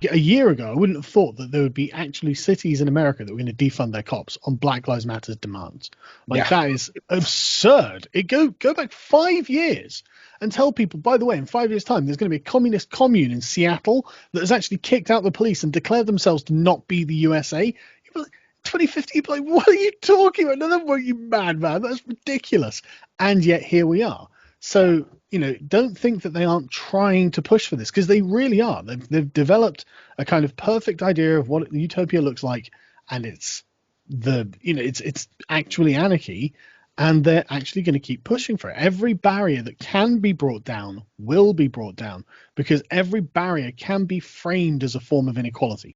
a year ago, I wouldn't have thought that there would be actually cities in America that were going to defund their cops on Black Lives Matter's demands. Like, Yeah. that is absurd. Go back 5 years and tell people, by the way, in 5 years' time, there's going to be a communist commune in Seattle that has actually kicked out the police and declared themselves to not be the USA. You'd be like, 2050, you'd be like, what are you talking about? No, what, you mad man? That's ridiculous. And yet here we are. So, don't think that they aren't trying to push for this, because they really are. They've developed a kind of perfect idea of what utopia looks like, and it's actually anarchy, and they're actually going to keep pushing for it. Every barrier that can be brought down will be brought down, because every barrier can be framed as a form of inequality.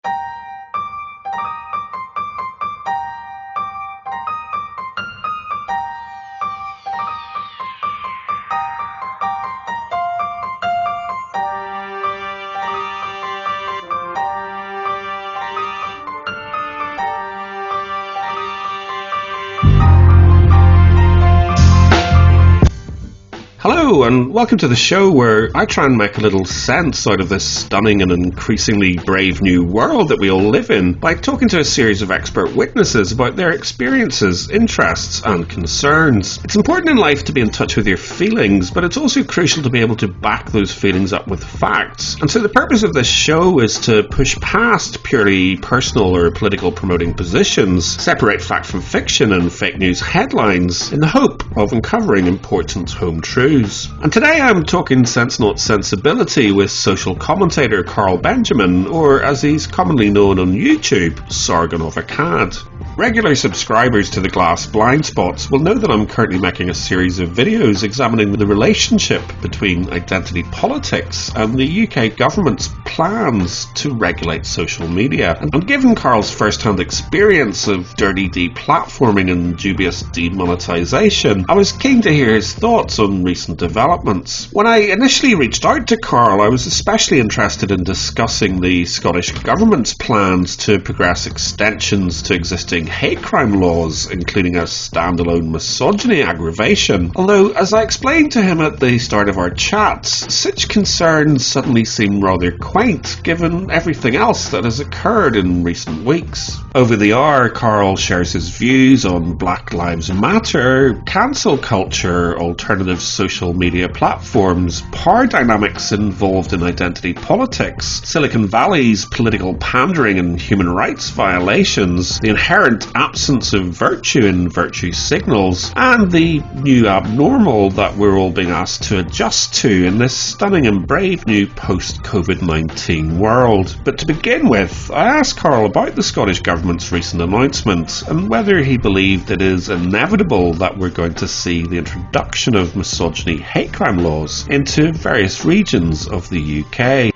Hello, and welcome to the show where I try and make a little sense out of this stunning and increasingly brave new world that we all live in by talking to a series of expert witnesses about their experiences, interests, and concerns. It's important in life to be in touch with your feelings, but it's also crucial to be able to back those feelings up with facts. And so the purpose of this show is to push past purely personal or political promoting positions, separate fact from fiction and fake news headlines, in the hope of uncovering important home truths. And today I'm talking sense not sensibility with social commentator Carl Benjamin, or as he's commonly known on YouTube, Sargon of Akkad. Regular subscribers to the Glass Blind Spots will know that I'm currently making a series of videos examining the relationship between identity politics and the UK government's plans to regulate social media. And given Carl's first-hand experience of dirty deplatforming and dubious demonetisation, I was keen to hear his thoughts on recent developments. When I initially reached out to Carl, I was especially interested in discussing the Scottish Government's plans to progress extensions to existing hate crime laws, including a standalone misogyny aggravation. Although, as I explained to him at the start of our chats, such concerns suddenly seem rather quaint given everything else that has occurred in recent weeks. Over the hour, Carl shares his views on Black Lives Matter, cancel culture, alternative social media platforms, power dynamics involved in identity politics, Silicon Valley's political pandering and human rights violations, the inherent absence of virtue in virtue signals, and the new abnormal that we're all being asked to adjust to in this stunning and brave new post-COVID-19 world. But to begin with, I asked Carl about the Scottish Government's recent announcement and whether he believed it is inevitable that we're going to see the introduction of misogyny hate crime laws into various regions of the UK.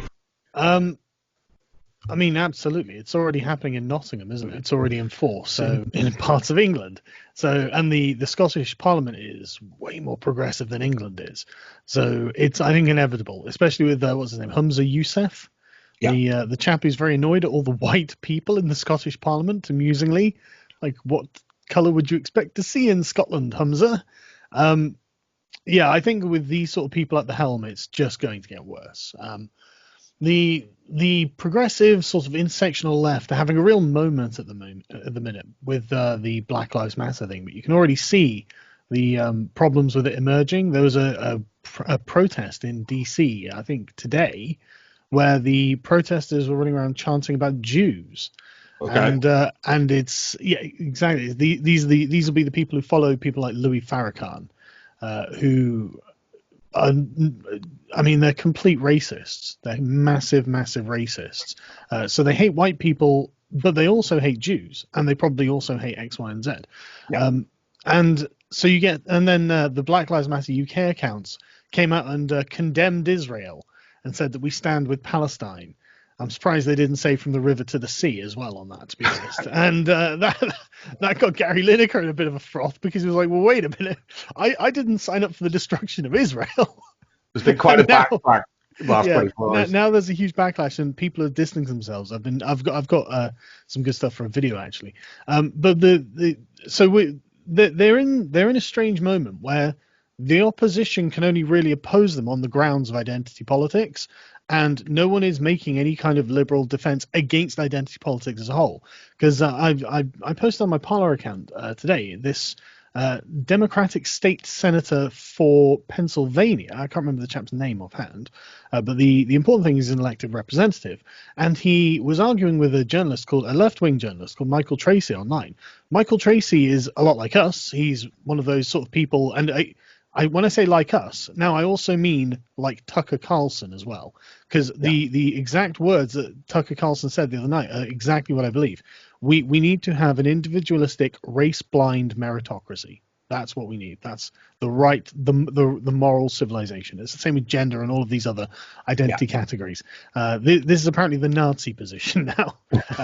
I mean, absolutely. It's already happening in Nottingham, isn't it? It's already in force, so in parts of England. So, and the Scottish Parliament is way more progressive than England is. So it's, I think, inevitable, especially with what's his name, Humza Yousaf, the chap who's very annoyed at all the white people in the Scottish Parliament. Amusingly, like, what colour would you expect to see in Scotland, Humza? Yeah, I think with these sort of people at the helm, it's just going to get worse. The progressive sort of intersectional left are having a real moment at the minute with the Black Lives Matter thing, but you can already see the problems with it emerging. There was a protest in DC, I think today, where the protesters were running around chanting about Jews. Okay. And it's, yeah, exactly. These will be the people who follow people like Louis Farrakhan, who are, I mean, they're complete racists. They're massive racists. So they hate white people, but they also hate Jews, and they probably also hate X, Y, and Z. Yeah. And so you get, and then the Black Lives Matter UK accounts came out and condemned Israel and said that we stand with Palestine. I'm surprised they didn't say from the river to the sea as well on that, to be honest. And that got Gary Lineker in a bit of a froth, because he was like, well, wait a minute. I didn't sign up for the destruction of Israel. There's been quite a backlash last 24 hours. Now there's a huge backlash, and people are distancing themselves. I've got some good stuff for a video, actually. But they're in a strange moment where the opposition can only really oppose them on the grounds of identity politics, and no one is making any kind of liberal defense against identity politics as a whole. Because I posted on my Parler account today this Democratic state senator for Pennsylvania. I can't remember the chap's name offhand, but the important thing is an elected representative. And he was arguing with a left-wing journalist called Michael Tracy online. Michael Tracy is a lot like us. He's one of those sort of people, and when I say like us, now I also mean like Tucker Carlson as well, because the exact words that Tucker Carlson said the other night are exactly what I believe. We need to have an individualistic, race-blind meritocracy. That's what we need. That's the moral civilization. It's the same with gender and all of these other identity categories. This is apparently the Nazi position now,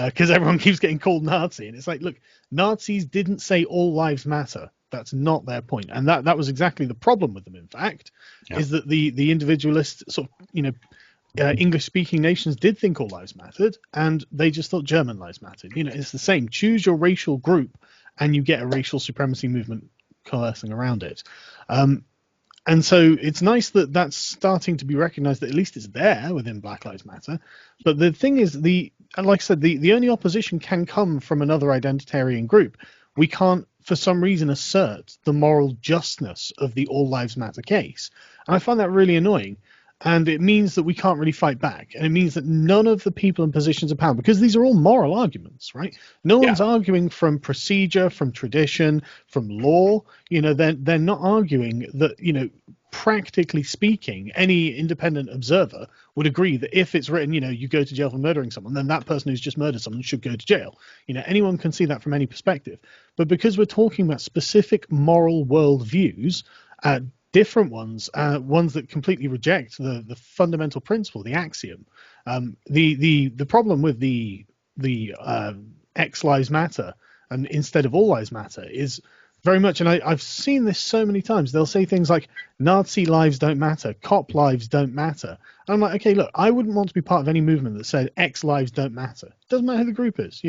because everyone keeps getting called Nazi, and it's like, look, Nazis didn't say all lives matter. That's not their point, and that was exactly the problem with them. In fact, is that the individualist sort of English-speaking nations did think all lives mattered, and they just thought German lives mattered. It's the same. Choose your racial group, and you get a racial supremacy movement coalescing around it. And so it's nice that that's starting to be recognized, that at least it's there within Black Lives Matter. But the thing is, like I said, the only opposition can come from another identitarian group. We can't, for some reason, assert the moral justness of the All Lives Matter case. And I find that really annoying. And it means that we can't really fight back. And it means that none of the people in positions of power, because these are all moral arguments, right? No one's arguing from procedure, from tradition, from law. They're not arguing that, practically speaking, any independent observer would agree that if it's written, you go to jail for murdering someone, then that person who's just murdered someone should go to jail. Anyone can see that from any perspective. But because we're talking about specific moral worldviews, different ones, ones that completely reject the fundamental principle, the axiom. The problem with the X Lives Matter and instead of All Lives Matter is very much, and I've seen this so many times, they'll say things like Nazi lives don't matter, cop lives don't matter. And I'm like, okay, look, I wouldn't want to be part of any movement that said X lives don't matter. Doesn't matter who the group is,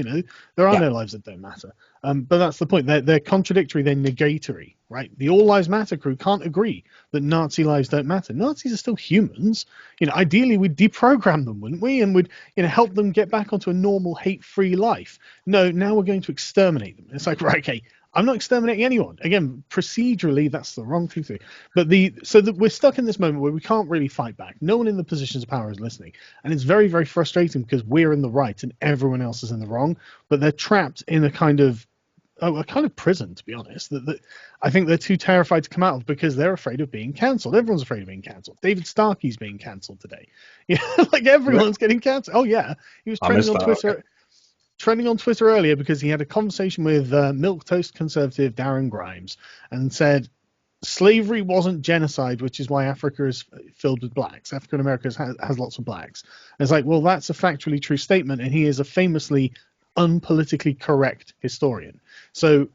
there are no lives that don't matter. But that's the point. They're contradictory, they're negatory, right? The All Lives Matter crew can't agree that Nazi lives don't matter. Nazis are still humans. Ideally we'd deprogram them, wouldn't we? And would, help them get back onto a normal hate-free life. No, now we're going to exterminate them. It's like, right, okay, I'm not exterminating anyone. Again, procedurally, that's the wrong thing to do. But we're stuck in this moment where we can't really fight back. No one in the positions of power is listening. And it's very, very frustrating because we're in the right and everyone else is in the wrong. But they're trapped in a kind of prison, to be honest, that I think they're too terrified to come out of because they're afraid of being cancelled. Everyone's afraid of being cancelled. David Starkey's being cancelled today. Like everyone's getting cancelled. Oh, yeah. He was trending on Twitter. Okay. Trending on Twitter earlier because he had a conversation with milquetoast conservative Darren Grimes and said slavery wasn't genocide, which is why Africa is filled with blacks. African America has lots of blacks. And it's like, well, that's a factually true statement, and he is a famously unpolitically correct historian. So,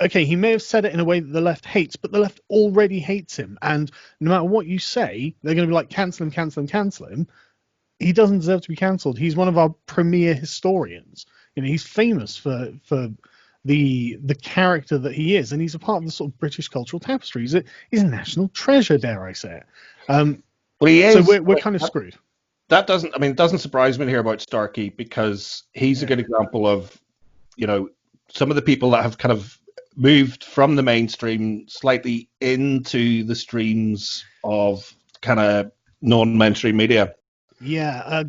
okay, he may have said it in a way that the left hates, but the left already hates him. And no matter what you say, they're going to be like, cancel him, cancel him, cancel him. He doesn't deserve to be cancelled. He's one of our premier historians. He's famous for the character that he is, and he's a part of the sort of British cultural tapestry. He's a national treasure, dare I say it. Well, he is. So we're kind of screwed. It doesn't surprise me to hear about Starkey because he's a good example of, some of the people that have kind of moved from the mainstream slightly into the streams of kind of non-mainstream media. Yeah,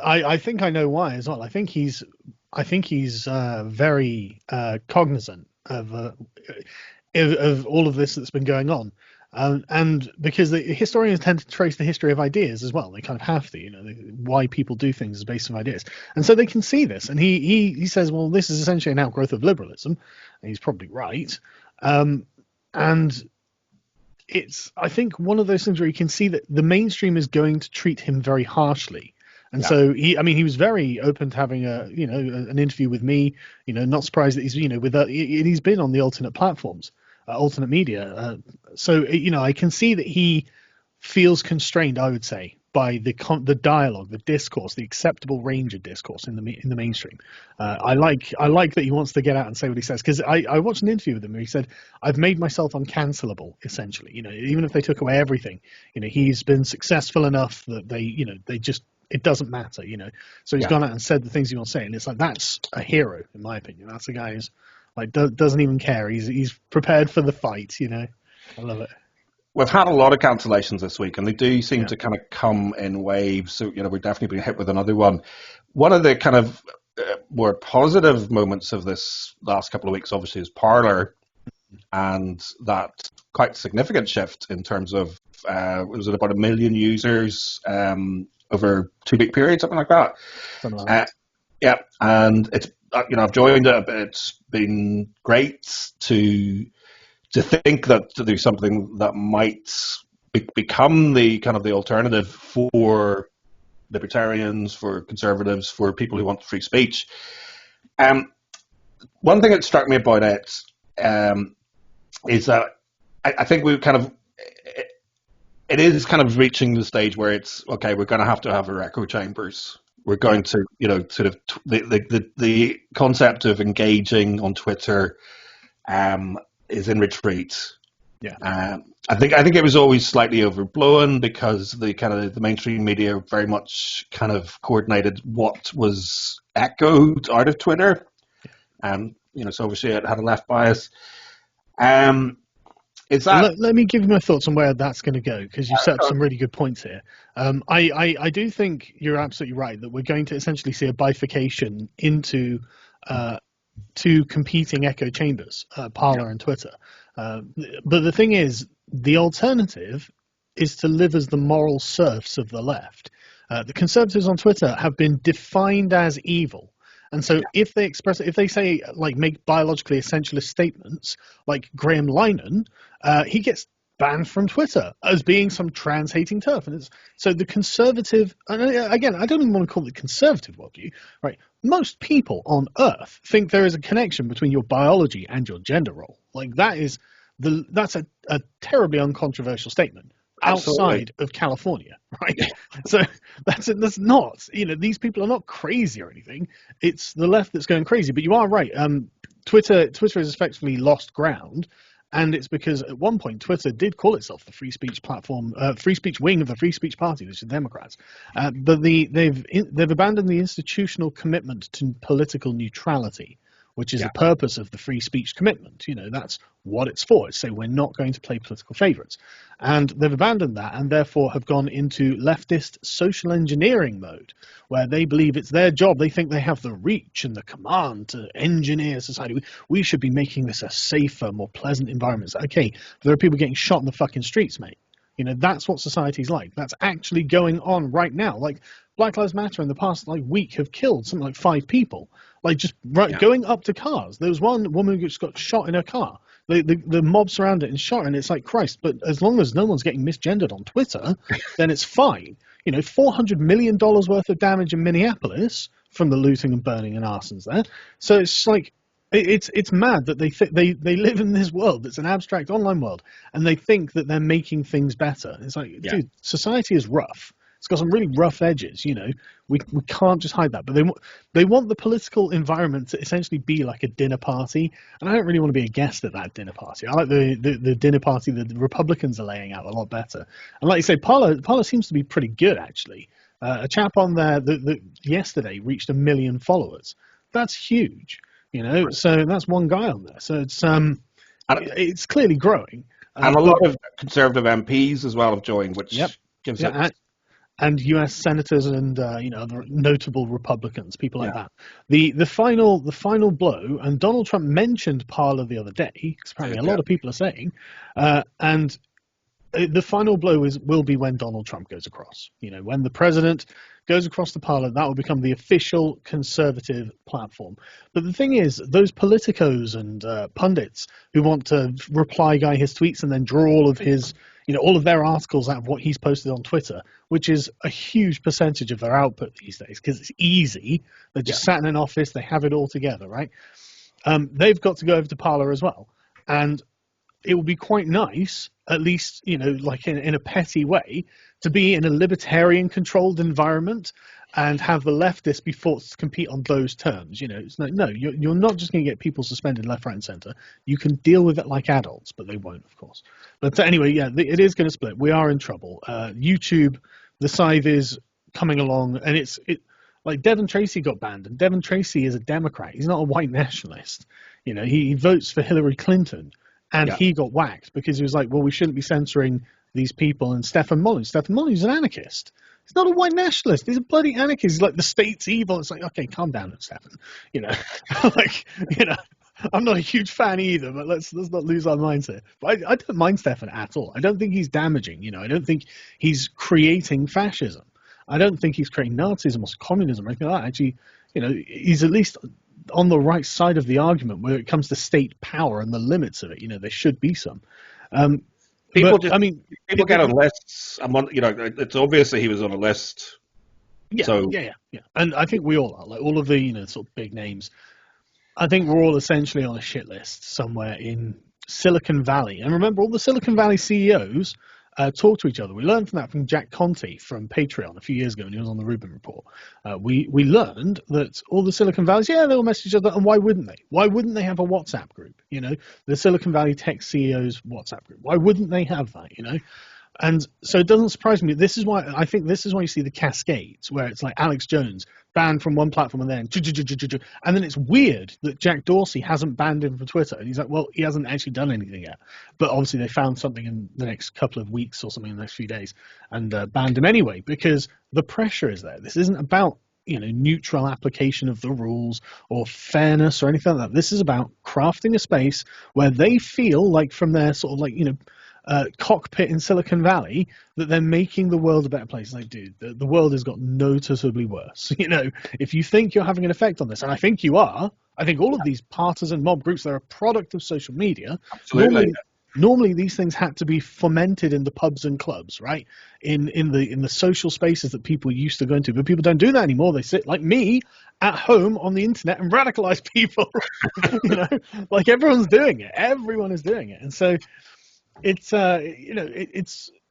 I think I know why as well. I think he's very cognizant of all of this that's been going on, and because the historians tend to trace the history of ideas as well. They kind of have to, why people do things is based on ideas, and so they can see this. And he says, well, this is essentially an outgrowth of liberalism, and he's probably right, and it's, I think, one of those things where you can see that the mainstream is going to treat him very harshly. And so he was very open to having an interview with me, not surprised that he's, he's been on the alternate platforms, alternate media. So I can see that he feels constrained, I would say, by the dialogue, the discourse, the acceptable range of discourse in the mainstream. I like that he wants to get out and say what he says, because I watched an interview with him where he said, "I've made myself uncancelable, essentially. Even if they took away everything, he's been successful enough that they just, it doesn't matter, So he's gone out and said the things he wants to say, and it's like, that's a hero, in my opinion. That's a guy who's like doesn't even care. He's prepared for the fight. I love it. We've had a lot of cancellations this week, and they do seem to kind of come in waves. So, we've definitely been hit with another one. One of the kind of more positive moments of this last couple of weeks, obviously, is Parler, and that quite significant shift in terms of, was it about 1 million users over a 2-week period, something like that? Something like that. Yeah, and it's, I've joined it. It's been great to think that there's something that might become the kind of the alternative for libertarians, for conservatives, for people who want free speech. One thing that struck me about it is that I think we kind of, it is kind of reaching the stage where it's, okay, we're going to have our echo chambers. We're going to, sort of the concept of engaging on Twitter is in retreat. Yeah. I think it was always slightly overblown because the mainstream media very much kind of coordinated what was echoed out of Twitter, so obviously it had a left bias. Let me give you my thoughts on where that's going to go, because you set up some really good points here. I do think you're absolutely right that we're going to essentially see a bifurcation into two competing echo chambers, Parler and Twitter. But the thing is, the alternative is to live as the moral serfs of the left. The conservatives on Twitter have been defined as evil. And so if they say, like, make biologically essentialist statements, like Graham Linehan, he gets banned from Twitter as being some trans-hating turf. And so the conservative, and again, I don't even want to call it conservative worldview, right? Most people on Earth think there is a connection between your biology and your gender role. Like, that's a terribly uncontroversial statement. Absolutely. Outside of California, right? So that's not, these people are not crazy or anything. It's the left that's going crazy. But you are right. Twitter has effectively lost ground, and it's because at one point Twitter did call itself the free speech platform, free speech wing of the Free Speech Party, which is Democrats. But they've abandoned the institutional commitment to political neutrality, which is the purpose of the free speech commitment. That's what it's for. It's say we're not going to play political favorites. And they've abandoned that and therefore have gone into leftist social engineering mode, where they believe it's their job. They think they have the reach and the command to engineer society. We should be making this a safer, more pleasant environment. Okay, there are people getting shot in the fucking streets, mate. That's what society's like. That's actually going on right now. Like, Black Lives Matter in the past week have killed something like 5 people. Like, just going up to cars. There was one woman who just got shot in her car. The mob surrounded it and shot her, and it's like, Christ, but as long as no one's getting misgendered on Twitter, then it's fine. $400 million worth of damage in Minneapolis from the looting and burning and arsons there. So it's like, it's mad that they live in this world that's an abstract online world, and they think that they're making things better. It's like, dude, society is rough. It's got some really rough edges, We can't just hide that. But they want the political environment to essentially be like a dinner party, and I don't really want to be a guest at that dinner party. I like the dinner party that the Republicans are laying out a lot better. And like you say, Parler seems to be pretty good, actually. A chap on there that yesterday reached 1 million followers. That's huge, So that's one guy on there. So it's clearly growing. And a lot of conservative MPs as well have joined, which gives it. And U.S. senators and other notable Republicans, people like that. The final blow, and Donald Trump mentioned Parler the other day, because apparently a lot of people are saying, and the final blow will be when Donald Trump goes across. When the president goes across the Parler, that will become the official conservative platform. But the thing is, those politicos and pundits who want to reply guy his tweets and then draw all of his all of their articles out of what he's posted on Twitter, which is a huge percentage of their output these days because it's easy. They're just sat in an office. They have it all together, right? They've got to go over to Parler as well. And it would be quite nice, at least, like in a petty way, to be in a libertarian-controlled environment and have the leftists be forced to compete on those terms. It's like, no, you're not just going to get people suspended left, right, and centre. You can deal with it like adults, but they won't, of course. But anyway, yeah, it is going to split. We are in trouble. YouTube, the scythe is coming along, and like Devin Tracy got banned, and Devin Tracy is a Democrat. He's not a white nationalist. He votes for Hillary Clinton, and he got whacked because he was like, well, we shouldn't be censoring these people. And Stefan Molyneux's an anarchist. He's not a white nationalist. He's a bloody anarchist. He's like, the state's evil. It's like, okay, calm down, Stefan. I'm not a huge fan either, but let's not lose our minds here. But I don't mind Stefan at all. I don't think he's damaging. I don't think he's creating fascism. I don't think he's creating Nazism or communism or anything like that. Actually, he's at least on the right side of the argument where it comes to state power and the limits of it. There should be some. People get on lists. It's obvious that he was on a list. Yeah. And I think we all are. Like all of the sort of big names. I think we're all essentially on a shit list somewhere in Silicon Valley. And remember, all the Silicon Valley CEOs talk to each other. We learned from that from Jack Conte from Patreon a few years ago when he was on the Rubin Report. We learned that all the Silicon Valleys, they all message each other, and why wouldn't they? Why wouldn't they have a WhatsApp group? The Silicon Valley tech CEOs WhatsApp group. Why wouldn't they have that? And so it doesn't surprise me. This is why you see the cascades where it's like Alex Jones banned from one platform and then it's weird that Jack Dorsey hasn't banned him from Twitter. And he's like, well, he hasn't actually done anything yet. But obviously they found something in the next couple of weeks or something in the next few days and banned him anyway because the pressure is there. This isn't about neutral application of the rules or fairness or anything like that. This is about crafting a space where they feel like from their sort of like, cockpit in Silicon Valley that they're making the world a better place. Like, dude, the world has got noticeably worse. If you think you're having an effect on this, and I think you are, I think all of these partisan mob groups, they're a product of social media. Absolutely. Normally these things had to be fomented in the pubs and clubs, right? In the social spaces that people used to go into. But people don't do that anymore. They sit like me at home on the internet and radicalize people. Like everyone's doing it. Everyone is doing it. And so it's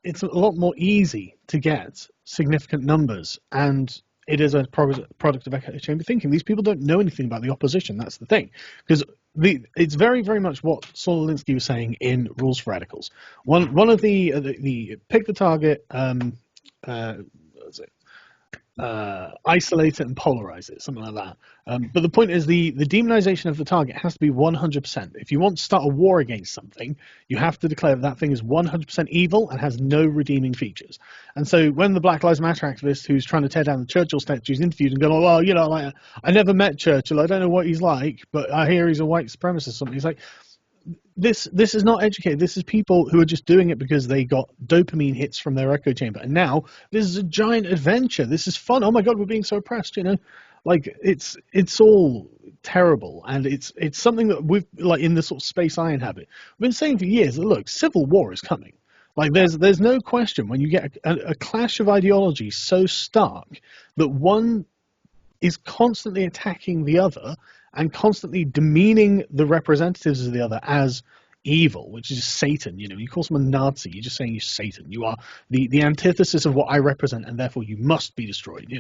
it's a lot more easy to get significant numbers, and it is a product of echo chamber thinking. These people don't know anything about the opposition. That's the thing, because it's very, very much what Saul Alinsky was saying in Rules for Radicals. One of the pick the target, isolate it and polarize it, something like that. But the point is the demonization of the target has to be 100%. If you want to start a war against something, you have to declare that thing is 100% evil and has no redeeming features. And so when the Black Lives Matter activist who's trying to tear down the Churchill statue is interviewed and going, oh, well, like, I never met Churchill, I don't know what he's like, but I hear he's a white supremacist or something. He's like, this is not educated. This is people who are just doing it because they got dopamine hits from their echo chamber. And now this is a giant adventure. This is fun. Oh my God, we're being so oppressed, Like it's all terrible. And it's something that we've, like, in the sort of space I inhabit, we've been saying for years that, look, civil war is coming. Like there's no question when you get a clash of ideology so stark that one is constantly attacking the other and constantly demeaning the representatives of the other as evil, which is Satan. You call someone Nazi, you're just saying you're Satan. You are the antithesis of what I represent, and therefore you must be destroyed.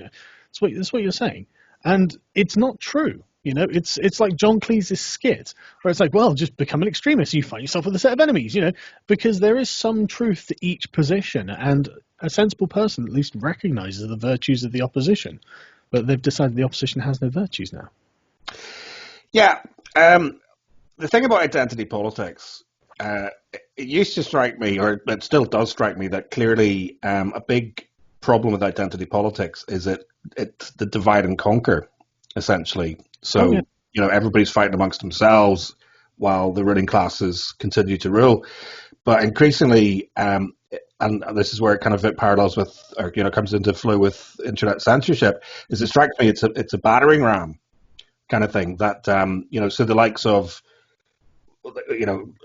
That's what you're saying, and it's not true. It's like John Cleese's skit, where it's like, well, just become an extremist. You find yourself with a set of enemies. Because there is some truth to each position, and a sensible person at least recognizes the virtues of the opposition. But they've decided the opposition has no virtues now. Yeah. The thing about identity politics, it used to strike me, or it still does strike me, that clearly a big problem with identity politics is it's the divide and conquer, essentially. So, everybody's fighting amongst themselves while the ruling classes continue to rule. But increasingly, and this is where it kind of parallels with, or comes into flow with internet censorship, is it strikes me it's a battering ram kind of thing that so the likes of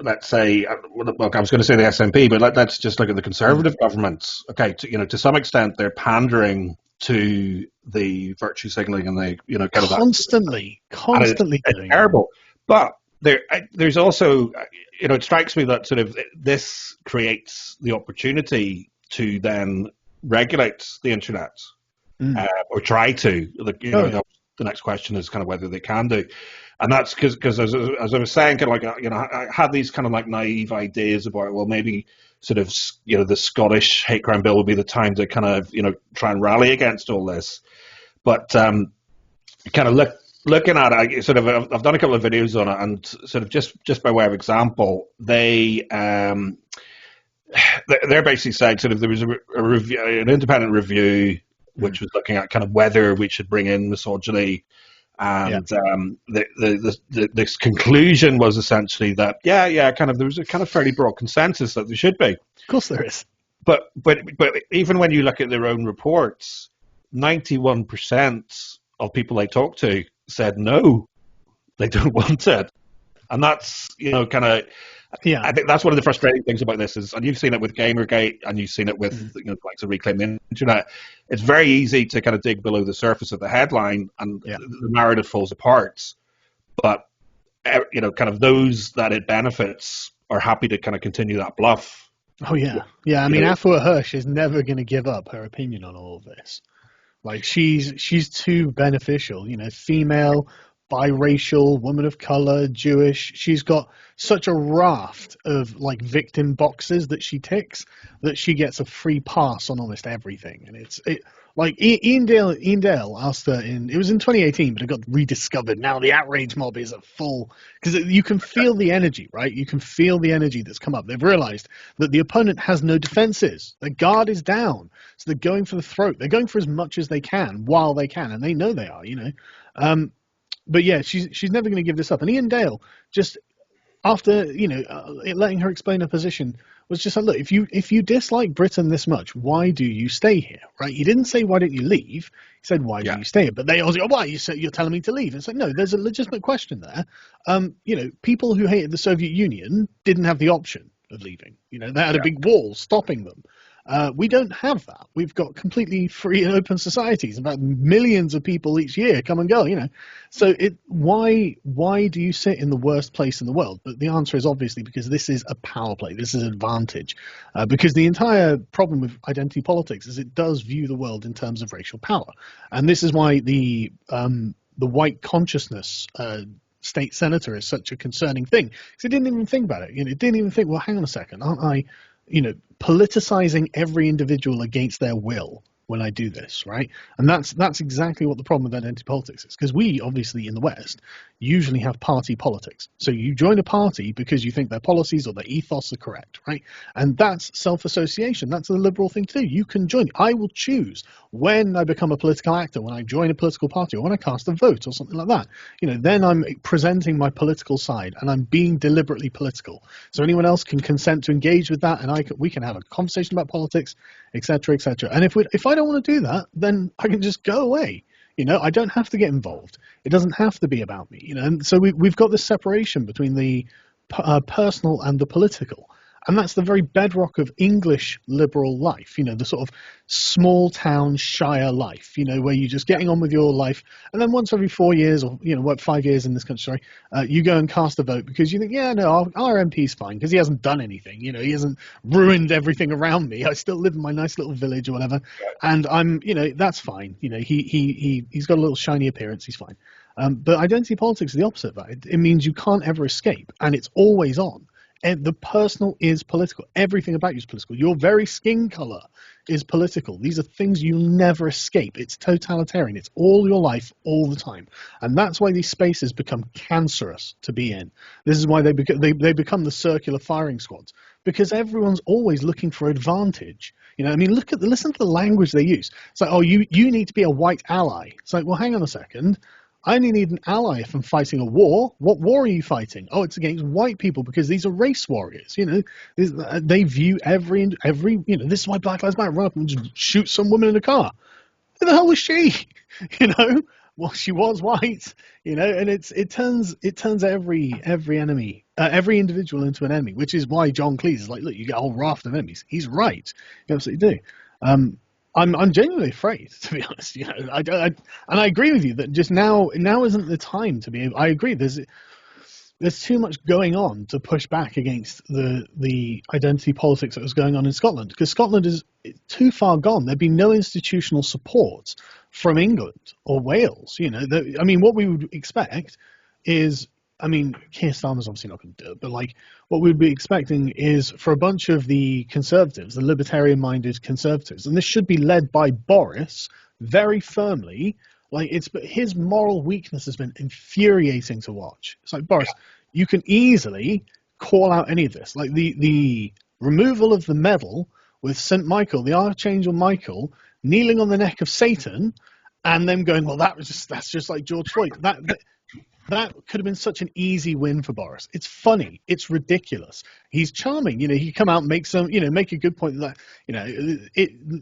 let's say, look, I was going to say the SNP, but let's just look at the Conservative governments. Okay, to some extent they're pandering to the virtue signaling and they kind of constantly it's doing terrible. But there's also, it strikes me that sort of this creates the opportunity to then regulate the internet, or try to. The next question is kind of whether they can do, and that's because as I was saying, kind of like, I had these kind of like naive ideas about, well, maybe sort of, the Scottish hate crime bill would be the time to kind of, try and rally against all this, but kind of looking at it, I've done a couple of videos on it, and sort of just by way of example, they're basically saying sort of there was a review, an independent review, which was looking at kind of whether we should bring in misogyny, and this conclusion was essentially that kind of there was a kind of fairly broad consensus that there should be. Of course there is. But even when you look at their own reports, 91% of people they talked to said no, they don't want it, and that's kind of. Yeah, I think that's one of the frustrating things about this is, and you've seen it with Gamergate, and you've seen it with like to Reclaim the Internet. It's very easy to kind of dig below the surface of the headline, and the narrative falls apart. But kind of those that it benefits are happy to kind of continue that bluff. Oh yeah, yeah. I mean, Afua Hirsch is never going to give up her opinion on all of this. Like she's too beneficial. Female, biracial, woman of color, Jewish. She's got such a raft of like victim boxes that she ticks that she gets a free pass on almost everything. And it's like Ian Dale asked her it was in 2018, but it got rediscovered. Now the outrage mob is at full, because you can feel the energy, right? You can feel the energy that's come up. They've realized that the opponent has no defenses. The guard is down. So they're going for the throat. They're going for as much as they can while they can. And they know they are, But yeah, she's never going to give this up. And Ian Dale, just after letting her explain her position, was just like, look, if you dislike Britain this much, why do you stay here? Right? He didn't say why don't you leave. He said why do you stay here? But they always go, why you're telling me to leave? It's like, no, there's a legitimate question there. People who hated the Soviet Union didn't have the option of leaving. They had a big wall stopping them. We don't have that. We've got completely free and open societies. About millions of people each year come and go, So why do you sit in the worst place in the world? But the answer is obviously because this is a power play. This is an advantage. Because the entire problem with identity politics is it does view the world in terms of racial power. And this is why the white consciousness state senator is such a concerning thing. Because it didn't even think about it. It didn't even think, well, hang on a second, aren't I politicizing every individual against their will when I do this, right? And that's exactly what the problem with identity politics is, because we obviously in the West usually have party politics. So you join a party because you think their policies or their ethos are correct, right? And that's self-association. That's a liberal thing to do. You can join. I will choose when I become a political actor, when I join a political party, or when I cast a vote or something like that. Then I'm presenting my political side and I'm being deliberately political. So anyone else can consent to engage with that, and we can have a conversation about politics, etc., etc. And if I don't want to do that, then I can just go away. I don't have to get involved. It doesn't have to be about me. And so we've got this separation between the personal and the political. And that's the very bedrock of English liberal life, the sort of small town Shire life, where you're just getting on with your life. And then once every 4 years or, 5 years in this country, you go and cast a vote because you think, our MP's fine because he hasn't done anything. He hasn't ruined everything around me. I still live in my nice little village or whatever. And I'm, that's fine. He's got a little shiny appearance. He's fine. But identity politics is the opposite of that. It means you can't ever escape, and it's always on. And the personal is political. Everything about you is political. Your very skin color is political. These are things you never escape. It's totalitarian. It's all your life, all the time. And that's why these spaces become cancerous to be in. This is why they become the circular firing squads, because everyone's always looking for advantage. Listen to the language they use. It's like, oh, you need to be a white ally. It's like, well, hang on a second. I only need an ally if I'm fighting a war. What war are you fighting? Oh, it's against white people because these are race warriors. They view every. This is why Black Lives Matter run up and just shoot some woman in a car. Who the hell was she? Well, she was white. And it turns every enemy, every individual into an enemy, which is why John Cleese is like, look, you get a whole raft of enemies. He's right. You absolutely do. I'm genuinely afraid, to be honest. And I agree with you that just now isn't the time to be. I agree. there's too much going on to push back against the identity politics that was going on in Scotland, because Scotland is too far gone. There'd be no institutional support from England or Wales. I mean, what we would expect is, I mean, Keir Starmer's obviously not going to do it, but like what we'd be expecting is for a bunch of the conservatives, the libertarian-minded conservatives, and this should be led by Boris very firmly. Like, his moral weakness has been infuriating to watch. It's like, Boris, you can easily call out any of this. Like the removal of the medal with St. Michael, the Archangel Michael, kneeling on the neck of Satan, and them going, well, that's just like George Floyd. That could have been such an easy win for Boris. It's funny. It's ridiculous. He's charming. He come out and make a good point that,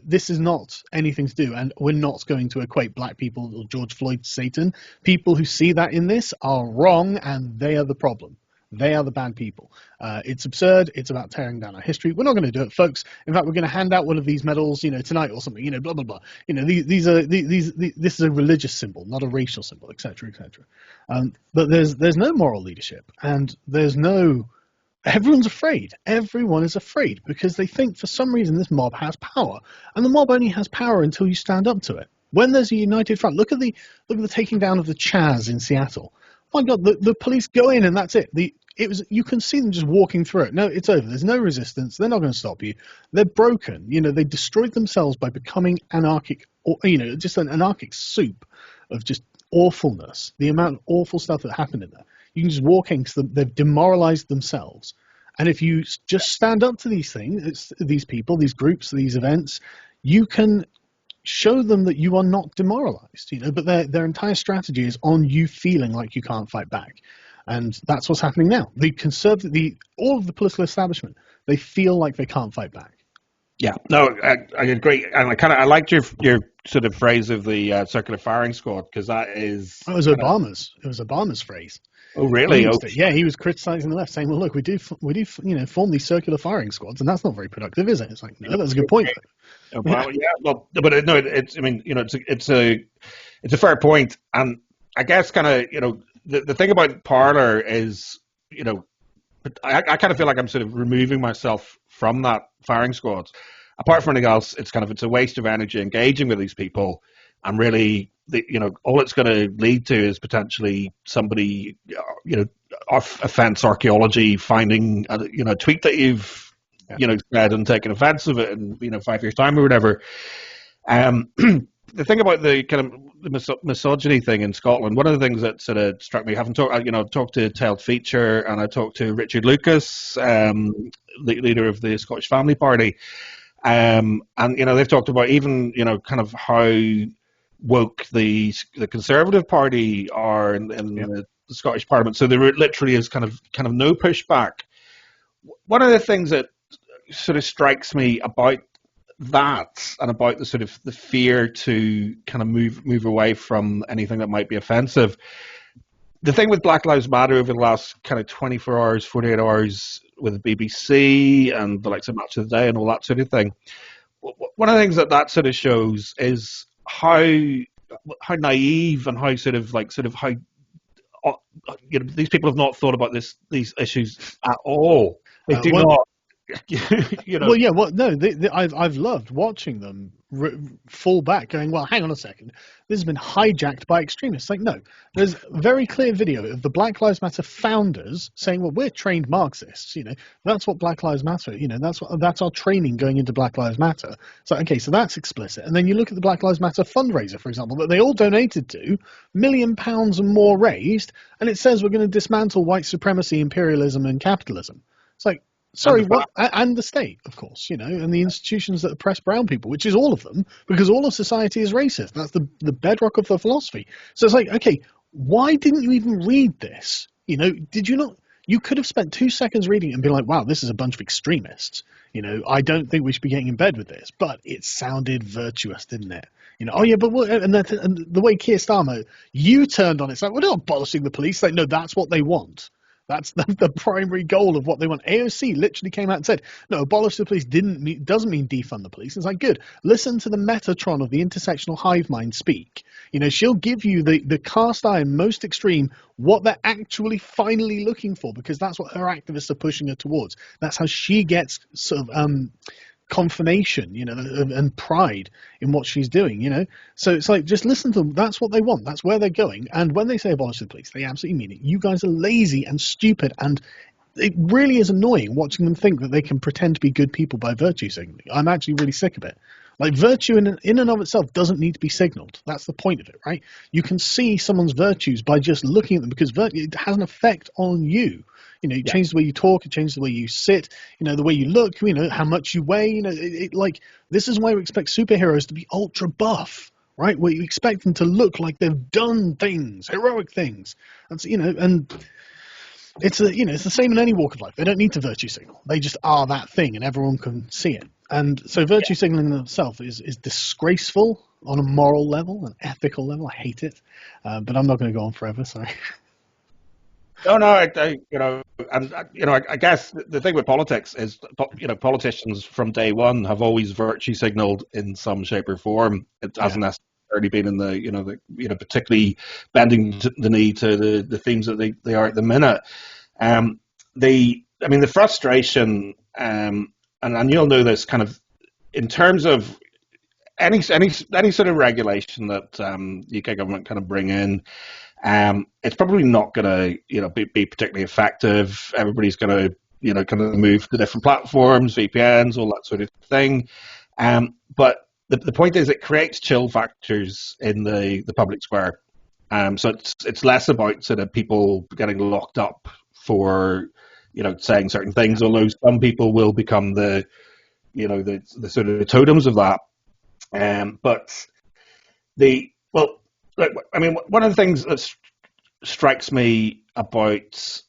this is not anything to do, and we're not going to equate black people or George Floyd to Satan. People who see that in this are wrong, and they are the problem. They are the bad people. It's absurd. It's about tearing down our history. We're not going to do it, folks. In fact, we're going to hand out one of these medals, tonight or something. Blah blah blah. This is a religious symbol, not a racial symbol, etc., etc. But there's no moral leadership, and everyone's afraid. Everyone is afraid because they think for some reason this mob has power, and the mob only has power until you stand up to it. When there's a united front, look at the taking down of the Chaz in Seattle. My God, the police go in and that's it. You can see them just walking through it. No, it's over. There's no resistance. They're not going to stop you. They're broken. They destroyed themselves by becoming anarchic, or just an anarchic soup of just awfulness. The amount of awful stuff that happened in there. You can just walk in because they've demoralized themselves. And if you just stand up to these things, these people, these groups, these events, you can show them that you are not demoralized, but their entire strategy is on you feeling like you can't fight back. And that's what's happening now. All of the political establishment, they feel like they can't fight back. Yeah, no, I agree. And I liked your sort of phrase of the circular firing squad, because that is... It was Obama's phrase. Oh, really? Yeah, he was criticizing the left, saying, well, look, we do form these circular firing squads, and that's not very productive, is it? It's like, no, that's a good point. Well, yeah, well, but no, it's a fair point. And I guess the thing about Parler is, I kind of feel like I'm sort of removing myself from that firing squad. Apart from anything else, it's a waste of energy engaging with these people, and really, all it's going to lead to is potentially somebody, offense archaeology, finding a tweet that you've said and taking offense of it in 5 years' time or whatever. The thing about the kind of the misogyny thing in Scotland, one of the things that sort of struck me, having talked to Tailed Feature, and I talked to Richard Lucas, the leader of the Scottish Family Party, and they've talked about even kind of how woke the Conservative Party are in the Scottish Parliament. So there literally is kind of no pushback. One of the things that sort of strikes me about that, and about the sort of the fear to kind of move away from anything that might be offensive. The thing with Black Lives Matter over the last kind of 24 hours, 48 hours with the BBC and the likes of Match of the Day and all that sort of thing. One of the things that sort of shows is how naive and how how these people have not thought about these issues at all. They do not. Well, yeah. Well, no. I've loved watching them fall back, going, "Well, hang on a second. This has been hijacked by extremists." Like, no. There's a very clear video of the Black Lives Matter founders saying, "Well, we're trained Marxists. That's what Black Lives Matter. That's our training going into Black Lives Matter." So, okay, so that's explicit. And then you look at the Black Lives Matter fundraiser, for example, that they all donated to, £1 million and more raised, and it says we're going to dismantle white supremacy, imperialism, and capitalism. It's like, sorry, and the state, of course, and the institutions that oppress brown people, which is all of them, because all of society is racist. That's the bedrock of the philosophy. So it's like, okay, why didn't you even read this? Did you not? You could have spent 2 seconds reading it and been like, wow, this is a bunch of extremists. I don't think we should be getting in bed with this. But it sounded virtuous, didn't it? Oh yeah, but what? And the way Keir Starmer, you turned on it, it's like, we're not abolishing the police. Like, no, that's what they want. That's the primary goal of what they want. AOC literally came out and said, no, abolish the police doesn't mean defund the police. It's like, good. Listen to the Metatron of the intersectional hive mind speak. She'll give you the cast iron, most extreme, what they're actually finally looking for, because that's what her activists are pushing her towards. That's how she gets sort of confirmation, and pride in what she's doing, So it's like, just listen to them. That's what they want. That's where they're going. And when they say abolish the police, they absolutely mean it. You guys are lazy and stupid, and it really is annoying watching them think that they can pretend to be good people by virtue signaling. I'm actually really sick of it. Like, virtue in and of itself doesn't need to be signaled. That's the point of it, right? You can see someone's virtues by just looking at them, because it has an effect on you. It changes the way you talk, it changes the way you sit, the way you look, how much you weigh. This is why we expect superheroes to be ultra buff, right? Where you expect them to look like they've done things, heroic things. That's, and it's the same in any walk of life. They don't need to virtue signal. They just are that thing, and everyone can see it. And so virtue signaling in itself is disgraceful on a moral level, an ethical level. I hate it, but I'm not going to go on forever. Sorry. No, I guess the thing with politics is, politicians from day one have always virtue signaled in some shape or form. It hasn't necessarily been in the particularly bending the knee to the themes that they are at the minute. The frustration, and you'll know this, kind of in terms of any sort of regulation that UK government kind of bring in. It's probably not going to, be particularly effective. Everybody's going to, kind of move to different platforms, VPNs, all that sort of thing. But the point is, it creates chill factors in the public square. So it's less about sort of people getting locked up for, saying certain things, although some people will become the sort of totems of that. One of the things that strikes me about,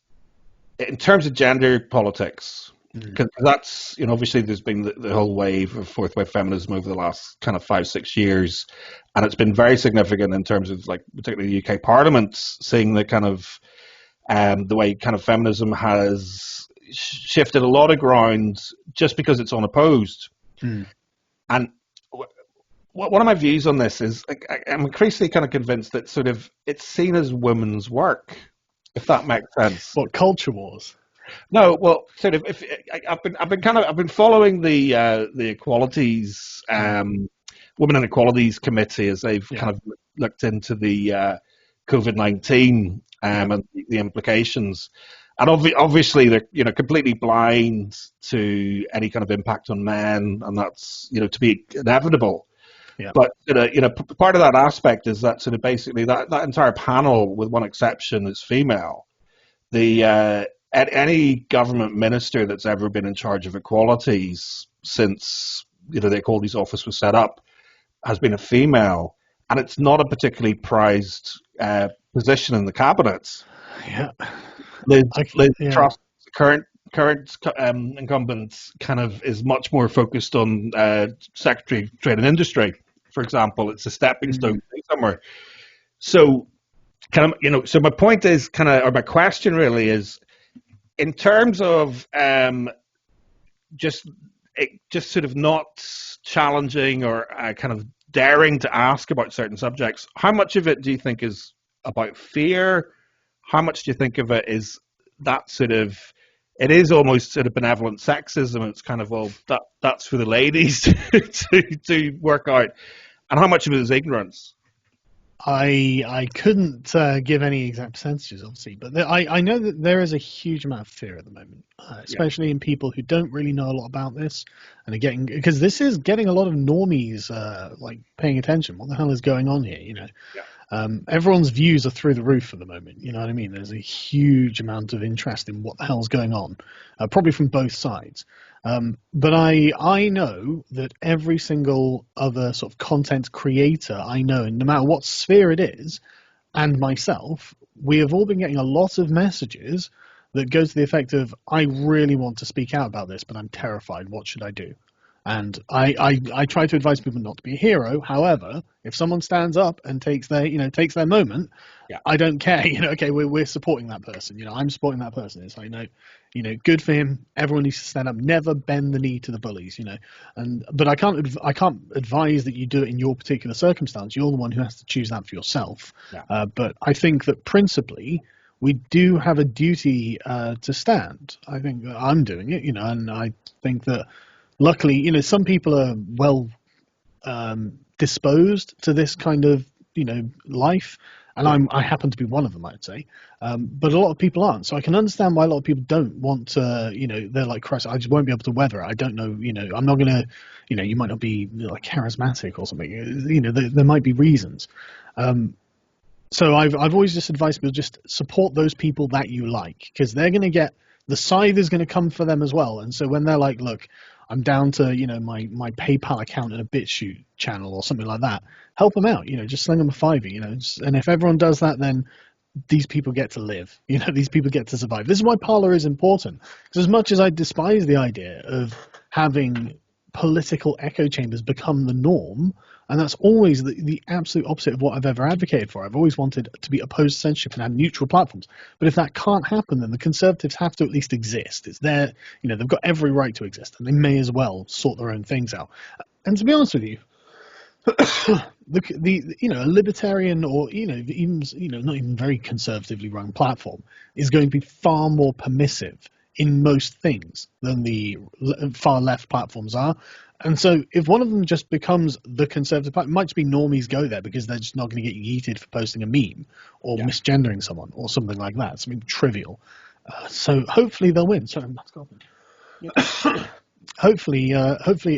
in terms of gender politics, because that's, obviously there's been the whole wave of fourth wave feminism over the last kind of 5-6 years, and it's been very significant in terms of, like, particularly the UK Parliament, seeing the kind of the way kind of feminism has shifted a lot of ground just because it's unopposed. And one of my views on this is, I'm increasingly kind of convinced that sort of it's seen as women's work, if that makes sense. What, culture wars? No, well, sort of. I've been following the equalities, Women and Equalities Committee, as they've kind of looked into the COVID-19 and the implications. And obviously, they're completely blind to any kind of impact on men, and that's to be inevitable. Yeah. But part of that aspect is that sort of basically that entire panel, with one exception, is female. Any government minister that's ever been in charge of equalities since the Equalities Office was set up has been a female, and it's not a particularly prized position in the cabinet. Yeah. Liz Truss, the current incumbent, kind of is much more focused on Secretary of Trade and Industry, for example. It's a stepping stone somewhere. So, so my point is or my question really is, in terms of just sort of not challenging or kind of daring to ask about certain subjects, how much of it do you think is about fear? How much do you think of it is that sort of, it is almost sort of benevolent sexism? It's kind of, well, that's for the ladies to work out. And how much of it is ignorance? I couldn't give any exact percentages, obviously, but I know that there is a huge amount of fear at the moment, especially in people who don't really know a lot about this and are getting, because this is getting a lot of normies like paying attention. What the hell is going on here? Everyone's views are through the roof at the moment. You know what I mean? There's a huge amount of interest in what the hell's going on, probably from both sides. But I know that every single other sort of content creator I know, and no matter what sphere it is, and myself, we have all been getting a lot of messages that go to the effect of, I really want to speak out about this, but I'm terrified. What should I do? And I try to advise people not to be a hero. However, if someone stands up and takes their moment, Yeah. I don't care. Okay, we're supporting that person. I'm supporting that person. It's like, no, good for him. Everyone needs to stand up. Never bend the knee to the bullies. But I can't advise that you do it in your particular circumstance. You're the one who has to choose that for yourself. Yeah. But I think that principally we do have a duty to stand. I think that I'm doing it. And I think that. Luckily, some people are well disposed to this kind of, life, and I happen to be one of them, I'd say. But a lot of people aren't. So I can understand why a lot of people don't want to, they're like, Christ, I just won't be able to weather it. I don't know, I'm not going to, you might not be like charismatic or something. There might be reasons. So I've always just advised people just support those people that you like, because they're going to get, the scythe is going to come for them as well. And so when they're like, look, I'm down to, my PayPal account and a BitChute channel or something like that, help them out, just sling them a $5, and if everyone does that, then these people get to live, these people get to survive. This is why Parler is important, because as much as I despise the idea of having political echo chambers become the norm, and that's always the absolute opposite of what I've ever advocated for. I've always wanted to be opposed to censorship and have neutral platforms. But if that can't happen, then the Conservatives have to at least exist. It's their, they've got every right to exist, and they may as well sort their own things out. And to be honest with you, a libertarian or even not even very conservatively run platform is going to be far more permissive in most things than the far left platforms are. And so if one of them just becomes the conservative platform, it might just be normies go there because they're just not going to get yeeted for posting a meme or misgendering someone or something like that, something trivial. So hopefully they'll win. Sorry, Matt's coughing. Yeah. Hopefully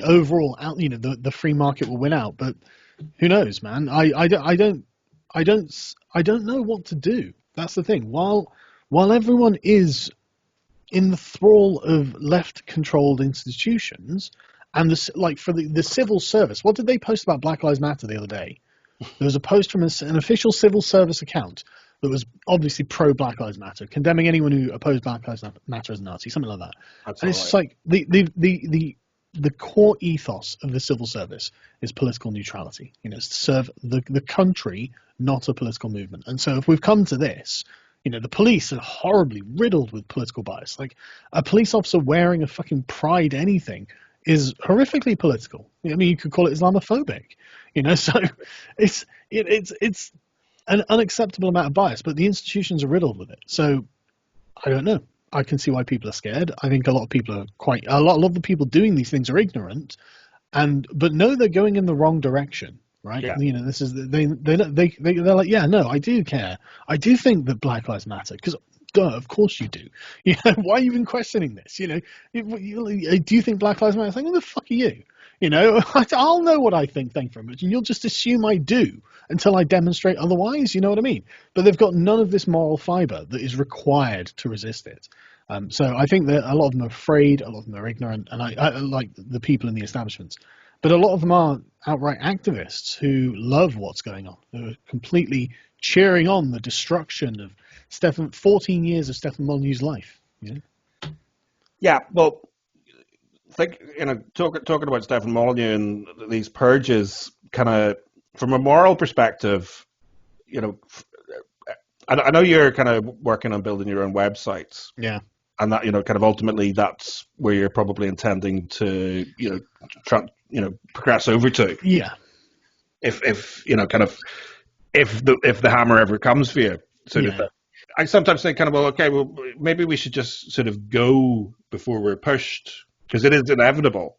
overall, the free market will win out. But who knows, man? I don't know what to do. That's the thing. While everyone is in the thrall of left-controlled institutions, and for the civil service, what did they post about Black Lives Matter the other day? There was a post from an official civil service account that was obviously pro-Black Lives Matter, condemning anyone who opposed Black Lives Matter as a Nazi, something like that. That's and it's just like the core ethos of the civil service is political neutrality. It's to serve the country, not a political movement. And so if we've come to this, the police are horribly riddled with political bias. Like a police officer wearing a fucking Pride anything is horrifically political. I mean, you could call it Islamophobic. So it's an unacceptable amount of bias, but the institutions are riddled with it. So I don't know. I can see why people are scared. I think a lot of people are a lot of the people doing these things are ignorant, but know they're going in the wrong direction. Right? Yeah. This is they're like, yeah, no, I do care. I do think that Black Lives Matter, because of course you do. Why are you even questioning this? Do you think Black Lives Matter? Who the fuck are you? I'll know what I think. Thank you very much, and you'll just assume I do until I demonstrate otherwise. You know what I mean? But they've got none of this moral fiber that is required to resist it. So I think that a lot of them are afraid, a lot of them are ignorant, and I like the people in the establishments. But a lot of them are outright activists who love what's going on. They're completely cheering on the destruction of 14 years of Stefan Molyneux's life. Yeah, well, talking about Stefan Molyneux and these purges, kind of from a moral perspective, I know you're kind of working on building your own websites. Yeah. And that, kind of ultimately that's where you're probably intending to, progress over to. Yeah. If the hammer ever comes for you. I sometimes think maybe we should just sort of go before we're pushed, because it is inevitable.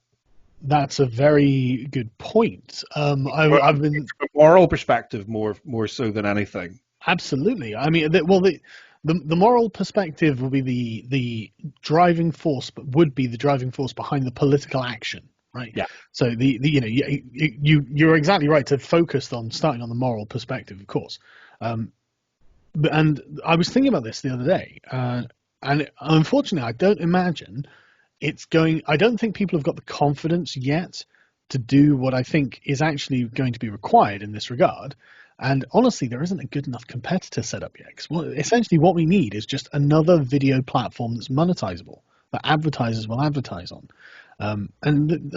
That's a very good point. I've been from a moral perspective more so than anything. Absolutely. I mean, the moral perspective will be the driving force, but would be the driving force behind the political action, right? Yeah. So you're exactly right to focus on starting on the moral perspective, of course. And I was thinking about this the other day, and unfortunately, I don't imagine I don't think people have got the confidence yet to do what I think is actually going to be required in this regard. And honestly, there isn't a good enough competitor set up yet. Because essentially what we need is just another video platform that's monetizable, that advertisers will advertise on. And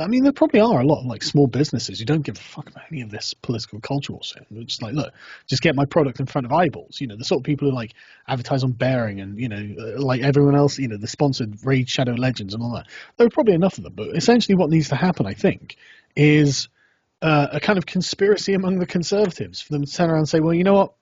I mean, there probably are a lot of like small businesses who don't give a fuck about any of this political cultural shit. They're just like, look, just get my product in front of eyeballs. The sort of people who like advertise on Bearing and like everyone else, the sponsored Raid Shadow Legends and all that. There are probably enough of them, but essentially what needs to happen, I think, is a kind of conspiracy among the conservatives for them to turn around and say, well, you know what?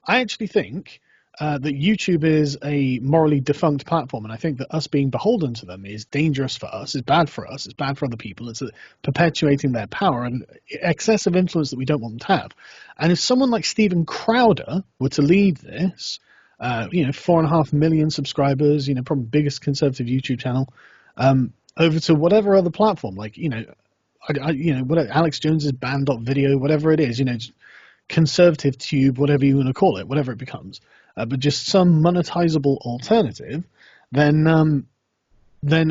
I actually think that YouTube is a morally defunct platform, and I think that us being beholden to them is dangerous for us, is bad for us, it's bad for other people, it's perpetuating their power and excessive influence that we don't want them to have. And if someone like Steven Crowder were to lead this, 4.5 million subscribers, probably biggest conservative YouTube channel, over to whatever other platform, like, whatever, Alex Jones's band.video, whatever it is, conservative tube, whatever you want to call it, whatever it becomes, but just some monetizable alternative, then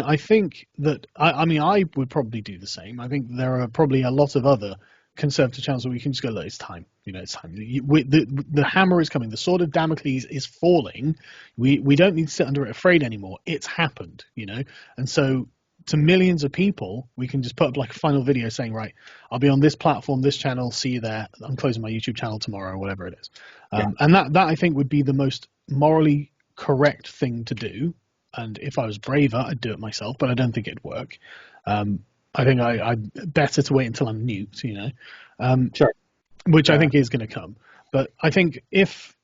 I think that I would probably do the same. I think there are probably a lot of other conservative channels where we can just go, look, it's time. It's time. The hammer is coming. The sword of Damocles is falling. We don't need to sit under it afraid anymore. It's happened. And so, to millions of people, we can just put up like a final video saying, right, I'll be on this platform, this channel, see you there. I'm closing my YouTube channel tomorrow, or whatever it is. And that I think would be the most morally correct thing to do. And if I was braver, I'd do it myself, but I don't think it'd work. I think I'd better to wait until I'm nuked, Sure. Which I think is going to come. But I think if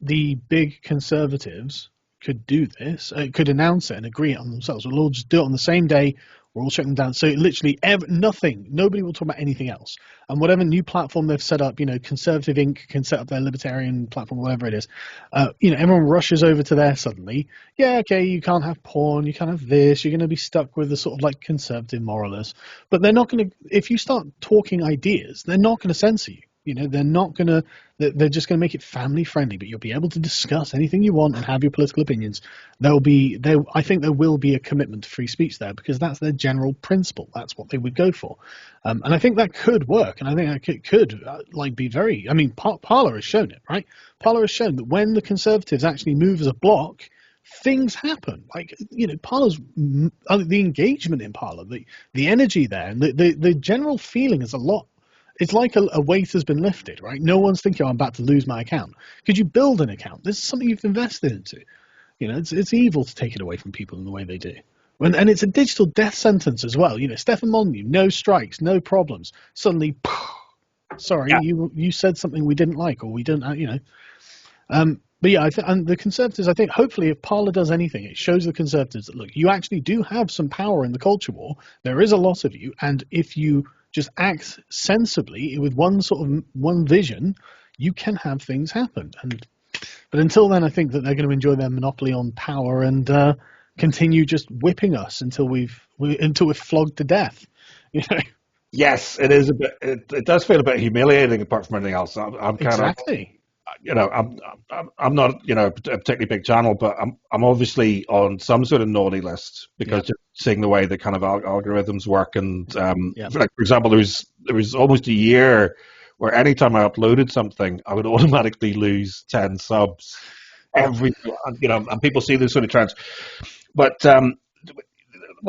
the big conservatives could do this, could announce it and agree it on themselves, we'll all just do it on the same day. We're all shutting them down. So literally nobody will talk about anything else. And whatever new platform they've set up, Conservative Inc. can set up their libertarian platform, whatever it is. Everyone rushes over to there suddenly. Yeah, okay, you can't have porn, you can't have this. You're going to be stuck with the sort of like conservative moralists. But they're not going to, if you start talking ideas, they're not going to censor you. They're not going to, they're just going to make it family friendly, but you'll be able to discuss anything you want and have your political opinions. I think there will be a commitment to free speech there because that's their general principle. That's what they would go for. And I think that could work. And I think that could be very, Parler has shown it, right? Parler has shown that when the conservatives actually move as a bloc, things happen. Parler's, the engagement in Parler, the energy there, and the general feeling is a lot. It's like a weight has been lifted, right? No one's thinking, I'm about to lose my account. Could you build an account? This is something you've invested into. It's evil to take it away from people in the way they do. And it's a digital death sentence as well. Stefan Molyneux, no strikes, no problems. Suddenly, sorry, yeah. You said something we didn't like, or we didn't, But yeah, and the Conservatives, I think, hopefully, if Parler does anything, it shows the Conservatives that, look, you actually do have some power in the culture war. There is a lot of you, and if you just act sensibly with one vision, you can have things happen. But until then, I think that they're going to enjoy their monopoly on power and continue just whipping us until we're flogged to death. Yes, it is a bit. It does feel a bit humiliating, apart from anything else. I'm kind exactly. I'm not a particularly big channel, but I'm obviously on some sort of naughty list because just seeing the way the kind of algorithms work, and like for example, there was almost a year where anytime I uploaded something, I would automatically lose 10 subs and people see this sort of trends. But well,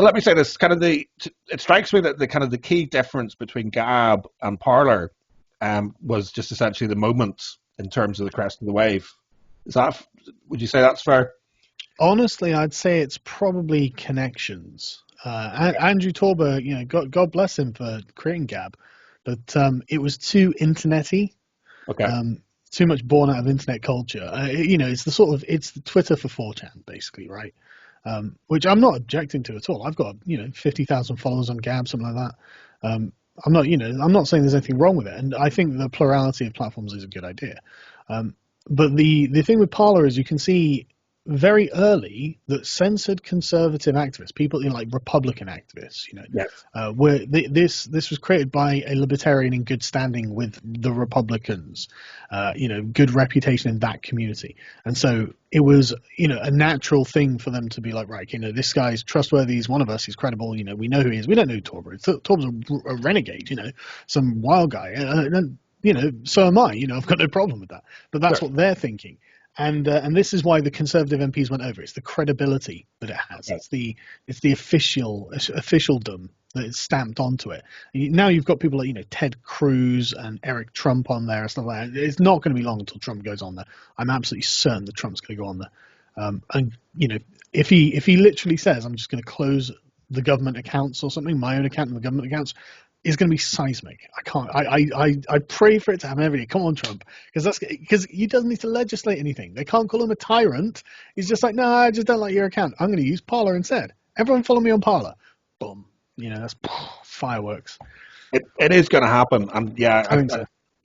let me say this: it strikes me that the key difference between Gab and Parler was just essentially the moment in terms of the crest of the wave. Would you say that's fair? Honestly, I'd say it's probably connections. Andrew Torber, God bless him for creating Gab, but it was too internet-y. Okay. Too much born out of internet culture. It's the Twitter for 4chan, basically, right? Which I'm not objecting to at all. I've got 50,000 followers on Gab, something like that. I'm not saying there's anything wrong with it, and I think the plurality of platforms is a good idea. But the thing with Parler is you can see very early that censored conservative activists, people like Republican activists, where this was created by a libertarian in good standing with the Republicans, good reputation in that community, and so it was a natural thing for them to be like, right, this guy's trustworthy, he's one of us, he's credible, we know who he is. We don't know who Torber is. Torber's a renegade, some wild guy, and so am I. I've got no problem with that, but that's what they're thinking. And this is why the Conservative MPs went over. It's the credibility that it has. Right. It's the officialdom that is stamped onto it. Now you've got people like Ted Cruz and Eric Trump on there and stuff like that. It's not going to be long until Trump goes on there. I'm absolutely certain that Trump's going to go on there. And if he literally says I'm just going to close the government accounts or something, my own account and the government accounts, is going to be seismic. I can't. I pray for it to happen every day. Come on, Trump, because he doesn't need to legislate anything. They can't call him a tyrant. He's just like, no, I just don't like your account. I'm going to use Parler instead. Everyone follow me on Parler. Boom. That's fireworks. It is going to happen, and yeah,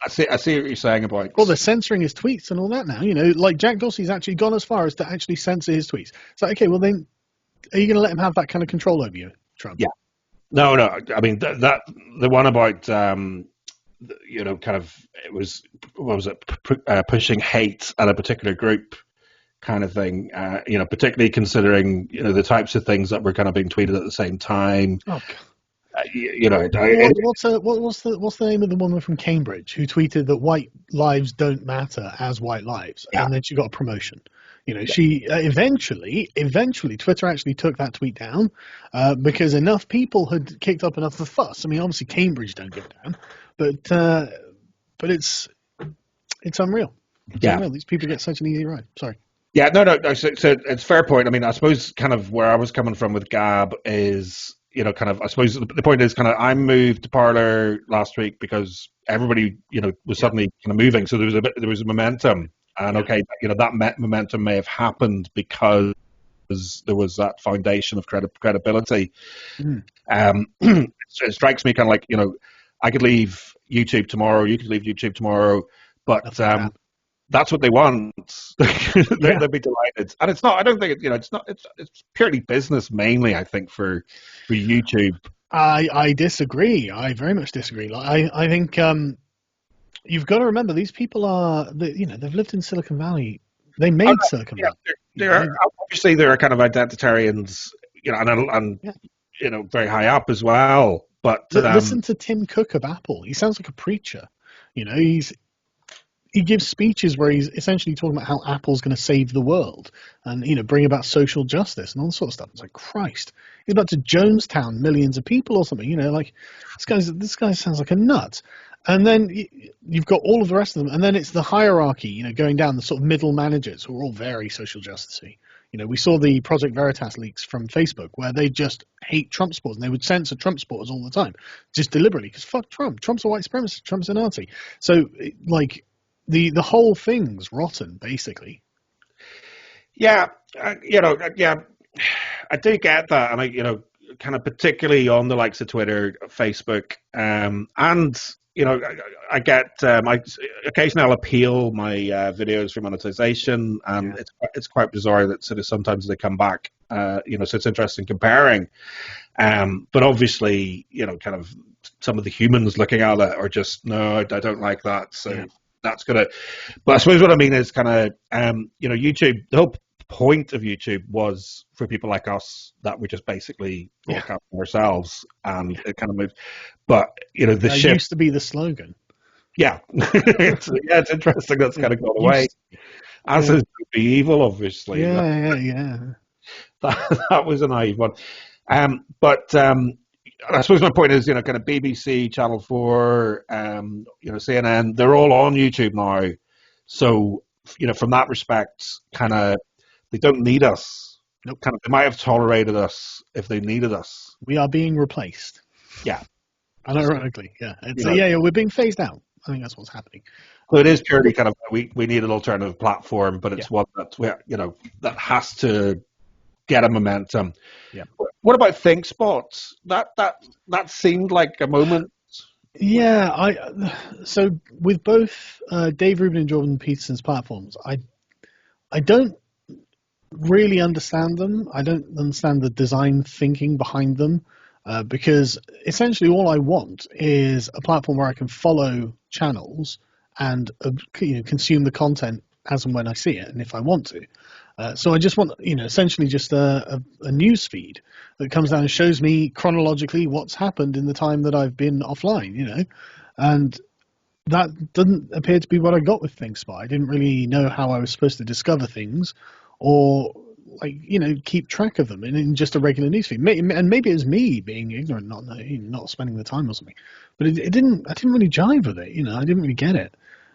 I see what you're saying about. Well, they're censoring his tweets and all that now. Like Jack Dorsey's actually gone as far as to actually censor his tweets. It's like, okay, well then, are you going to let him have that kind of control over you, Trump? Yeah. No. I mean that the one about kind of, it was, what was it, pushing hate at a particular group kind of thing. Particularly considering the types of things that were kind of being tweeted at the same time. Oh, God. What's the name of the woman from Cambridge who tweeted that white lives don't matter as white lives, and then she got a promotion? She eventually Twitter actually took that tweet down because enough people had kicked up enough of a fuss. I mean, obviously Cambridge don't give a damn, but it's unreal. It's unreal. These people get such an easy ride. Sorry. Yeah, no. So it's a fair point. I mean, I suppose kind of where I was coming from with Gab is, I suppose the point is I moved to Parler last week because everybody, was suddenly kind of moving. So there was a momentum. And that momentum may have happened because there was that foundation of credibility. It strikes me kind of like, I could leave YouTube tomorrow, you could leave YouTube tomorrow, but that's what they want. They'd be delighted. And it's not, I don't think it's purely business mainly, I think, for YouTube. I disagree. I very much disagree. I think you've got to remember, these people they've lived in Silicon Valley. They made Silicon Valley. Obviously there are kind of identitarians, and very high up as well. But listen to Tim Cook of Apple. He sounds like a preacher. He gives speeches where he's essentially talking about how Apple's going to save the world and bring about social justice and all that sort of stuff. It's like, Christ, he's about to Jonestown millions of people or something. Like this guy sounds like a nut. And then you've got all of the rest of them, and then it's the hierarchy, going down, the sort of middle managers who are all very social justice-y. We saw the Project Veritas leaks from Facebook where they just hate Trump supporters, and they would censor Trump supporters all the time, just deliberately, because fuck Trump. Trump's a white supremacist. Trump's a Nazi. So, the whole thing's rotten, basically. Yeah, I do get that, and I, kind of particularly on the likes of Twitter, Facebook, and I get occasionally I'll appeal my videos for monetization, and it's quite bizarre that sort of sometimes they come back. So it's interesting comparing, but obviously kind of some of the humans looking at it are just, no, I don't like that. So that's gonna. But I suppose what I mean is kind of YouTube. The whole point of YouTube was for people like us that were just basically broadcasting ourselves, and it kind of moved. But the shift used to be the slogan. Yeah, it's interesting that's kind of gone away. As is the evil, obviously. Yeah. That was a naive one. But I suppose my point is, kind of BBC, Channel 4, CNN, they're all on YouTube now. So, from that respect, kind of, they don't need us. Nope. Kind of, they might have tolerated us if they needed us. We are being replaced. Yeah. And ironically, we're being phased out. I think that's what's happening. So it is purely kind of, we need an alternative platform, but it's one that's that has to get a momentum. Yeah. What about ThinkSpot? That seemed like a moment. Yeah, so with both Dave Rubin and Jordan Peterson's platforms, I don't really understand them. I don't understand the design thinking behind them. Because essentially all I want is a platform where I can follow channels and consume the content as and when I see it and if I want to. So I just want essentially just a news feed that comes down and shows me chronologically what's happened in the time that I've been offline, and that didn't appear to be what I got with ThinkSpot. I didn't really know how I was supposed to discover things, or like keep track of them in just a regular newsfeed. And maybe it was me being ignorant, not spending the time or something. But it didn't. I didn't really jive with it. I didn't really get it.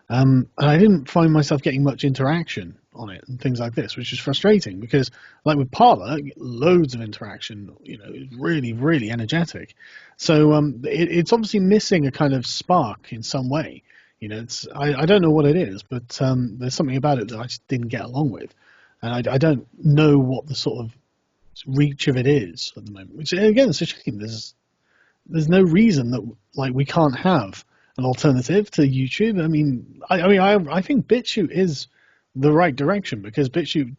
And I didn't find myself getting much interaction on it and things like this, which is frustrating because, like with Parler, loads of interaction. Really, really energetic. So it's obviously missing a kind of spark in some way. I don't know what it is, but there's something about it that I just didn't get along with, and I don't know what the sort of reach of it is at the moment. Which again, it's a shame. There's no reason that we can't have an alternative to YouTube. I think BitChute is the right direction because BitChute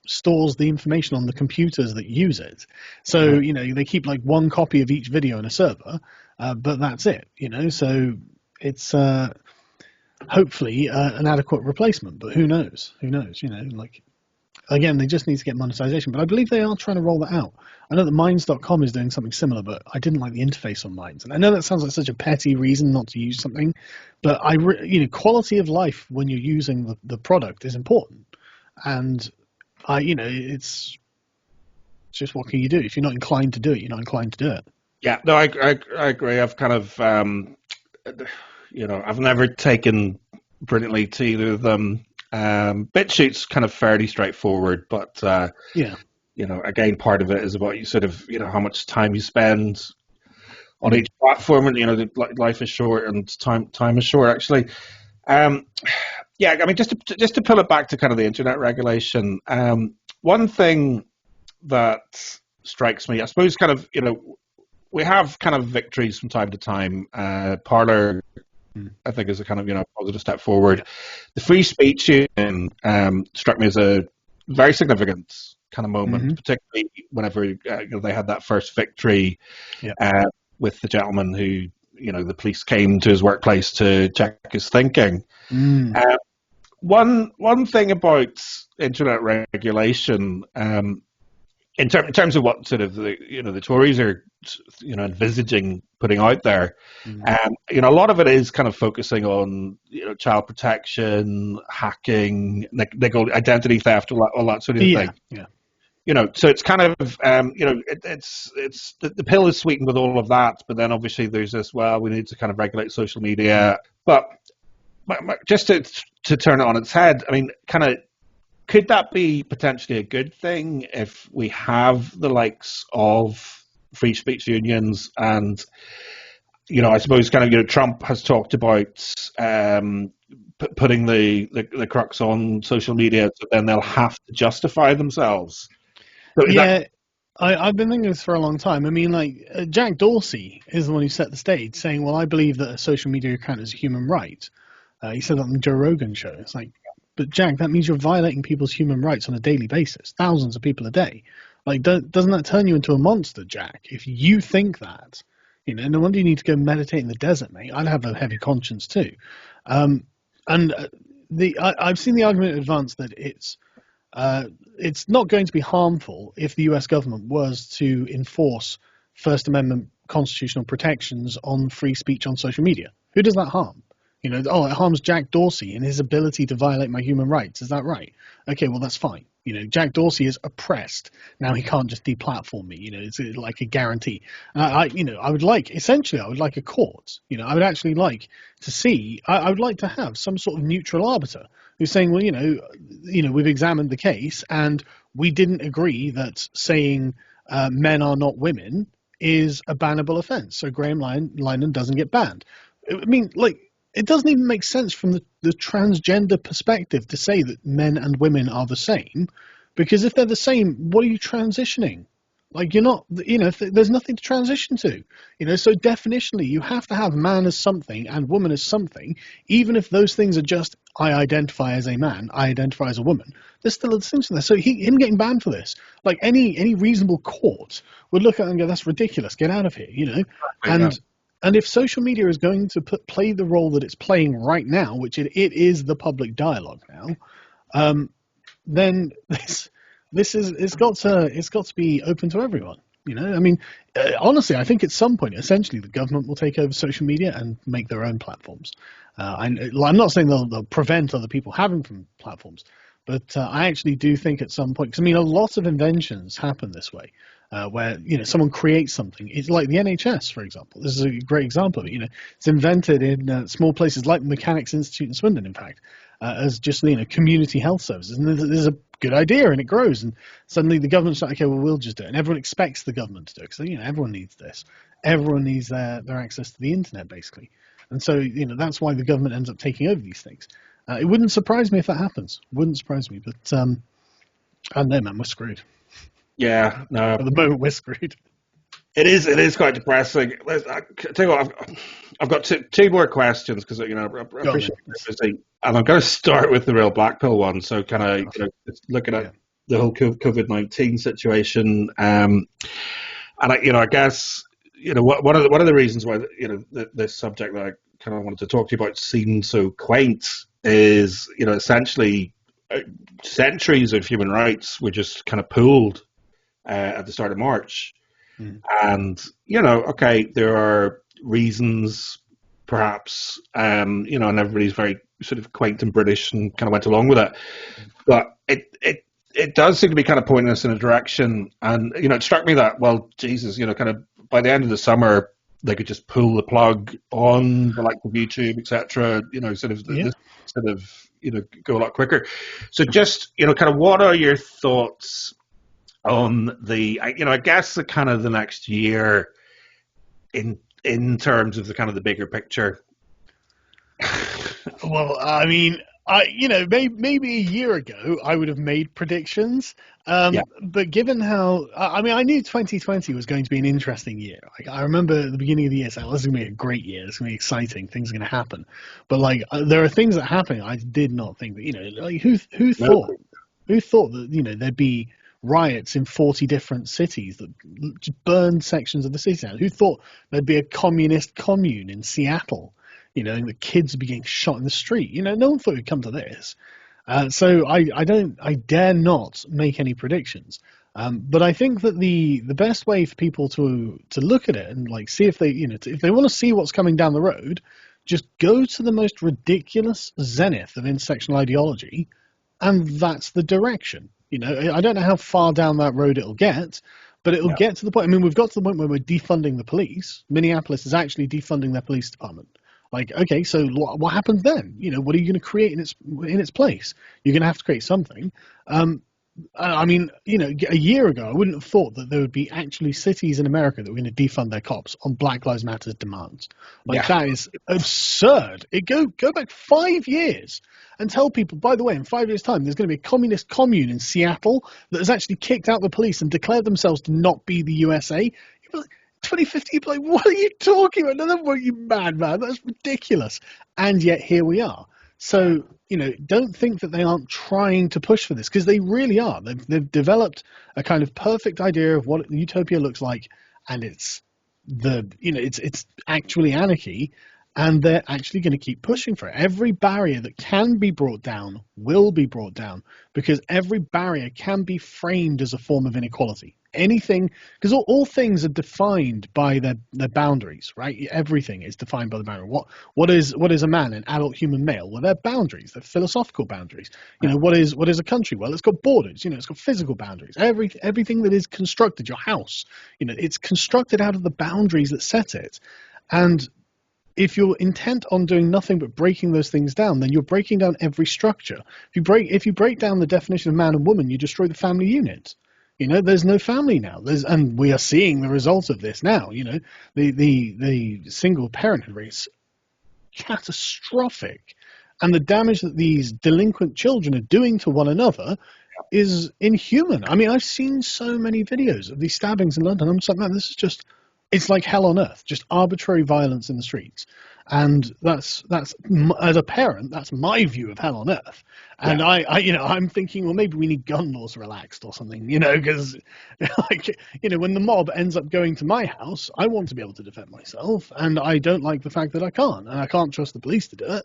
stores the information on the computers that use it. So, they keep like one copy of each video in a server, but that's it, so it's hopefully an adequate replacement, but who knows, again, they just need to get monetization, but I believe they are trying to roll that out. I know that Minds.com is doing something similar, but I didn't like the interface on Minds. And I know that sounds like such a petty reason not to use something, but quality of life when you're using the product is important. And it's just, what can you do? If you're not inclined to do it, you're not inclined to do it. Yeah, no, I agree. I've kind of, I've never taken brilliantly to either of them. BitChute's kind of fairly straightforward, but again, part of it is about you sort of, how much time you spend on each platform, and life is short and time is short. Actually, just to pull it back to kind of the internet regulation. One thing that strikes me, I suppose, kind of, we have kind of victories from time to time. Parler, I think, is a kind of positive step forward. The free speech union struck me as a very significant kind of moment, particularly whenever they had that first victory with the gentleman who the police came to his workplace to check his thinking. One thing about internet regulation, in terms of what sort of the Tories are envisaging putting out there, a lot of it is kind of focusing on child protection, hacking, identity theft, all that sort of thing. So it's kind of it's the pill is sweetened with all of that, but then obviously there's this, well, we need to kind of regulate social media, but just to turn it on its head, could that be potentially a good thing if we have the likes of free speech unions? And I suppose kind of Trump has talked about putting the crux on social media, so then they'll have to justify themselves. So I've been thinking this for a long time. Jack Dorsey is the one who set the stage, saying, "Well, I believe that a social media account is a human right." He said that on the Joe Rogan show. It's like, but Jack, that means you're violating people's human rights on a daily basis, thousands of people a day. Doesn't that turn you into a monster, Jack? If you think that, no wonder you need to go meditate in the desert, mate. I'd have a heavy conscience too. I've seen the argument advanced that it's not going to be harmful if the US government was to enforce First Amendment constitutional protections on free speech on social media. Who does that harm? It harms Jack Dorsey and his ability to violate my human rights. Is that right? Okay, well, that's fine. Jack Dorsey is oppressed. Now he can't just deplatform me. It's like a guarantee. And I would like a court. I would actually like to see, I would like to have some sort of neutral arbiter who's saying, well, we've examined the case and we didn't agree that saying men are not women is a bannable offense. So Graham Linehan doesn't get banned. It doesn't even make sense from the transgender perspective to say that men and women are the same, because if they're the same, what are you transitioning? You're not, there's nothing to transition to, so definitionally you have to have man as something and woman as something, even if those things are just, I identify as a man, I identify as a woman. There's still a distinction there. So him getting banned for this, any reasonable court would look at it and go, that's ridiculous, get out of here, And if social media is going to play the role that it's playing right now, which it is the public dialogue now, then it's got to be open to everyone. I mean, honestly, I think at some point, essentially, the government will take over social media and make their own platforms. I'm not saying they'll prevent other people having from platforms, but I actually do think at some point, because I mean, a lot of inventions happen this way, where someone creates something. It's like the NHS, for example. This is a great example of it. It's invented in small places like the Mechanics Institute in Swindon, in fact, as just community health services. And there's a good idea, and it grows, and suddenly the government's like, okay, well, we'll just do it, and everyone expects the government to do it, because everyone needs this. Everyone needs their access to the internet, basically. And so that's why the government ends up taking over these things. It wouldn't surprise me if that happens. Wouldn't surprise me, but I don't know, man, we're screwed. Yeah, no. At the moment, we're screwed. It is quite depressing. I tell you what, I've got two more questions, because I appreciate it. And I'm going to start with the real black pill one. So kind of looking at the whole COVID-19 situation, and I guess one of the reasons why this subject that I kind of wanted to talk to you about seems so quaint is essentially centuries of human rights were just kind of pooled at the start of March. And, okay, there are reasons, perhaps, and everybody's very sort of quaint and British and kind of went along with it. But it does seem to be kind of pointing us in a direction. And, it struck me that, well, Jesus, kind of by the end of the summer, they could just pull the plug on the likes of YouTube, etc., go a lot quicker. So just, kind of what are your thoughts on I guess the kind of the next year in terms of the kind of the bigger picture? Well, I mean, maybe a year ago I would have made predictions, but given how I knew 2020 was going to be an interesting year. Like, I remember at the beginning of the year saying, "This is going to be a great year. It's going to be exciting. Things are going to happen." But there are things that happen. I did not think that who thought that there'd be riots in 40 different cities that just burned sections of the city out. Who thought there'd be a communist commune in Seattle, and the kids would be getting shot in the street? No one thought it would come to this. So I dare not make any predictions. But I think that the best way for people to look at it and see if they if they want to see what's coming down the road, just go to the most ridiculous zenith of intersectional ideology, and that's the direction. I don't know how far down that road it'll get, but it'll get to the point. I mean, we've got to the point where we're defunding the police. Minneapolis is actually defunding their police department. Okay, so what happens then? What are you going to create in its place? You're going to have to create something. I mean, a year ago, I wouldn't have thought that there would be actually cities in America that were going to defund their cops on Black Lives Matter's demands. That is absurd. Go back 5 years and tell people, by the way, in 5 years' time, there's going to be a communist commune in Seattle that has actually kicked out the police and declared themselves to not be the USA. You'd be like, 2050, you'd be like, what are you talking about? No, what are you mad, man? That's ridiculous. And yet here we are. So, don't think that they aren't trying to push for this, because they really are. They've developed a kind of perfect idea of what utopia looks like, and it's actually anarchy, and they're actually going to keep pushing for it. Every barrier that can be brought down will be brought down, because every barrier can be framed as a form of inequality. Anything, because all things are defined by their boundaries, right? Everything is defined by the boundary. What is a man, an adult human male? Well, they're boundaries. They're philosophical boundaries. What is a country? Well, it's got borders. It's got physical boundaries. Everything that is constructed, your house, it's constructed out of the boundaries that set it. And if you're intent on doing nothing but breaking those things down, then you're breaking down every structure. If you break down the definition of man and woman, you destroy the family unit. There's no family now. And we are seeing the result of this now. The single parenthood rate is catastrophic, and the damage that these delinquent children are doing to one another is inhuman. I mean, I've seen so many videos of these stabbings in London. I'm just like, man, it's like hell on earth, just arbitrary violence in the streets. And that's as a parent, that's my view of hell on earth. And I'm thinking, well, maybe we need gun laws relaxed or something, because when the mob ends up going to my house, I want to be able to defend myself, and I don't like the fact that I can't, and I can't trust the police to do it.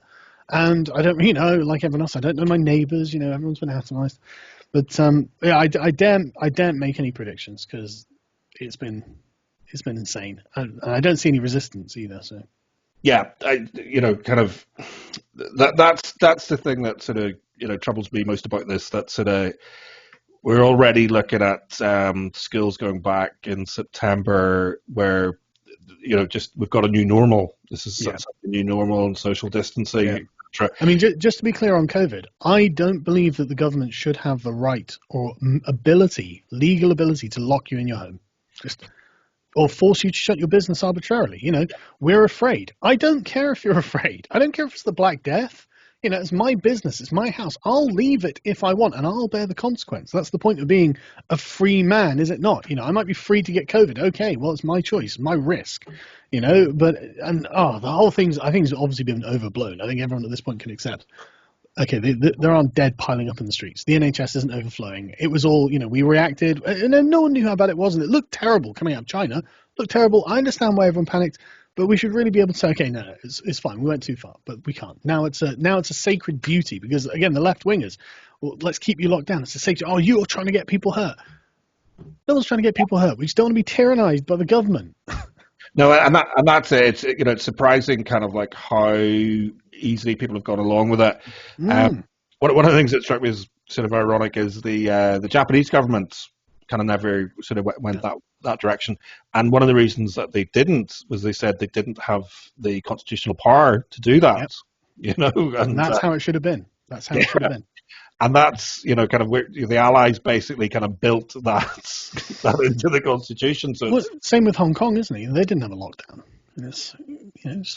And I don't, like everyone else, I don't know my neighbours, everyone's been atomized. But I daren't make any predictions, because it's been insane, and I don't see any resistance either. So Yeah, that's the thing that sort of troubles me most about this. That sort of we're already looking at schools going back in September, where just we've got a new normal. This is such a new normal and social distancing. Yeah. I mean, just to be clear on COVID, I don't believe that the government should have the right or legal ability to lock you in your home, or force you to shut your business arbitrarily. We're afraid. I don't care if you're afraid. I don't care if it's the Black Death. It's my business. It's my house. I'll leave it if I want, and I'll bear the consequence. That's the point of being a free man, is it not? I might be free to get COVID. Okay, well, it's my choice, my risk. But the whole thing's, I think, it's obviously been overblown. I think everyone at this point can accept. Okay, there aren't dead piling up in the streets. The NHS isn't overflowing. It was all, we reacted, and then no one knew how bad it was, and it looked terrible coming out of China. It looked terrible. I understand why everyone panicked. But we should really be able to say, okay, no, it's fine. We went too far, but we can't. Now it's a sacred duty because, again, the left wingers, well, let's keep you locked down. It's a sacred. Oh, you're trying to get people hurt. No one's trying to get people hurt. We just don't want to be tyrannized by the government. No, and that's it. It's surprising, kind of like how easily people have gone along with it. One of the things that struck me as sort of ironic is the Japanese government kind of never sort of went that direction. And one of the reasons that they didn't was they said they didn't have the constitutional power to do that. Yep. And that's how it should have been. That's how it should have been. And that's kind of where the Allies basically kind of built that into the constitution. So same with Hong Kong, isn't it? They didn't have a lockdown.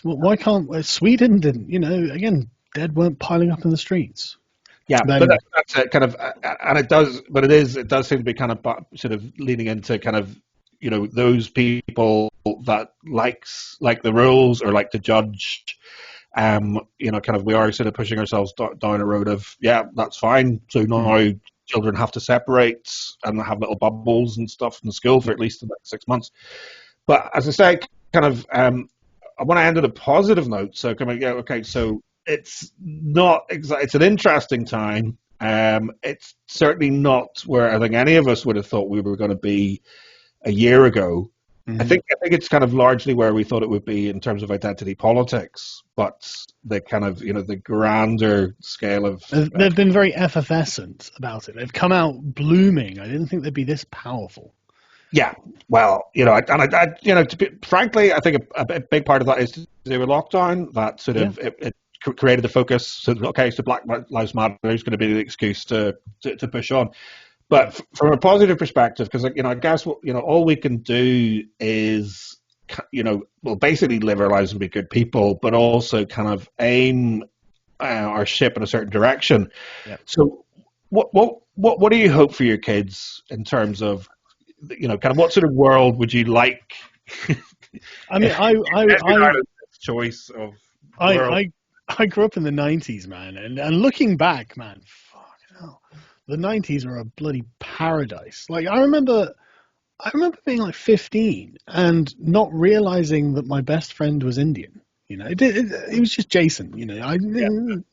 Why can't Sweden didn't? Again, dead weren't piling up in the streets. Yeah, but that's it, kind of, and it does seem to be kind of sort of leaning into kind of those people that like the rules or like to judge. Kind of we are sort of pushing ourselves down a road of that's fine. So now children have to separate and have little bubbles and stuff in the school for at least the next 6 months. But as I say, kind of I want to end on a positive note. So so it's not exactly. It's an interesting time. It's certainly not where I think any of us would have thought we were going to be a year ago. Mm-hmm. I think it's kind of largely where we thought it would be in terms of identity politics, but the kind of the grander scale of they've been very effervescent about it. They've come out blooming. I didn't think they'd be this powerful. Yeah, well, frankly, I think a big part of that is to do with lockdown. That sort of it created the focus. So Black Lives Matter is going to be the excuse to push on. But from a positive perspective, because I guess all we can do is basically live our lives and be good people, but also kind of aim our ship in a certain direction. Yeah. So what do you hope for your kids in terms of kind of what sort of world would you like? I mean, I choice of I grew up in the 90s, man, and looking back, man, fucking hell, the 90s were a bloody paradise. Like I remember being like 15 and not realizing that my best friend was Indian. It was just Jason. The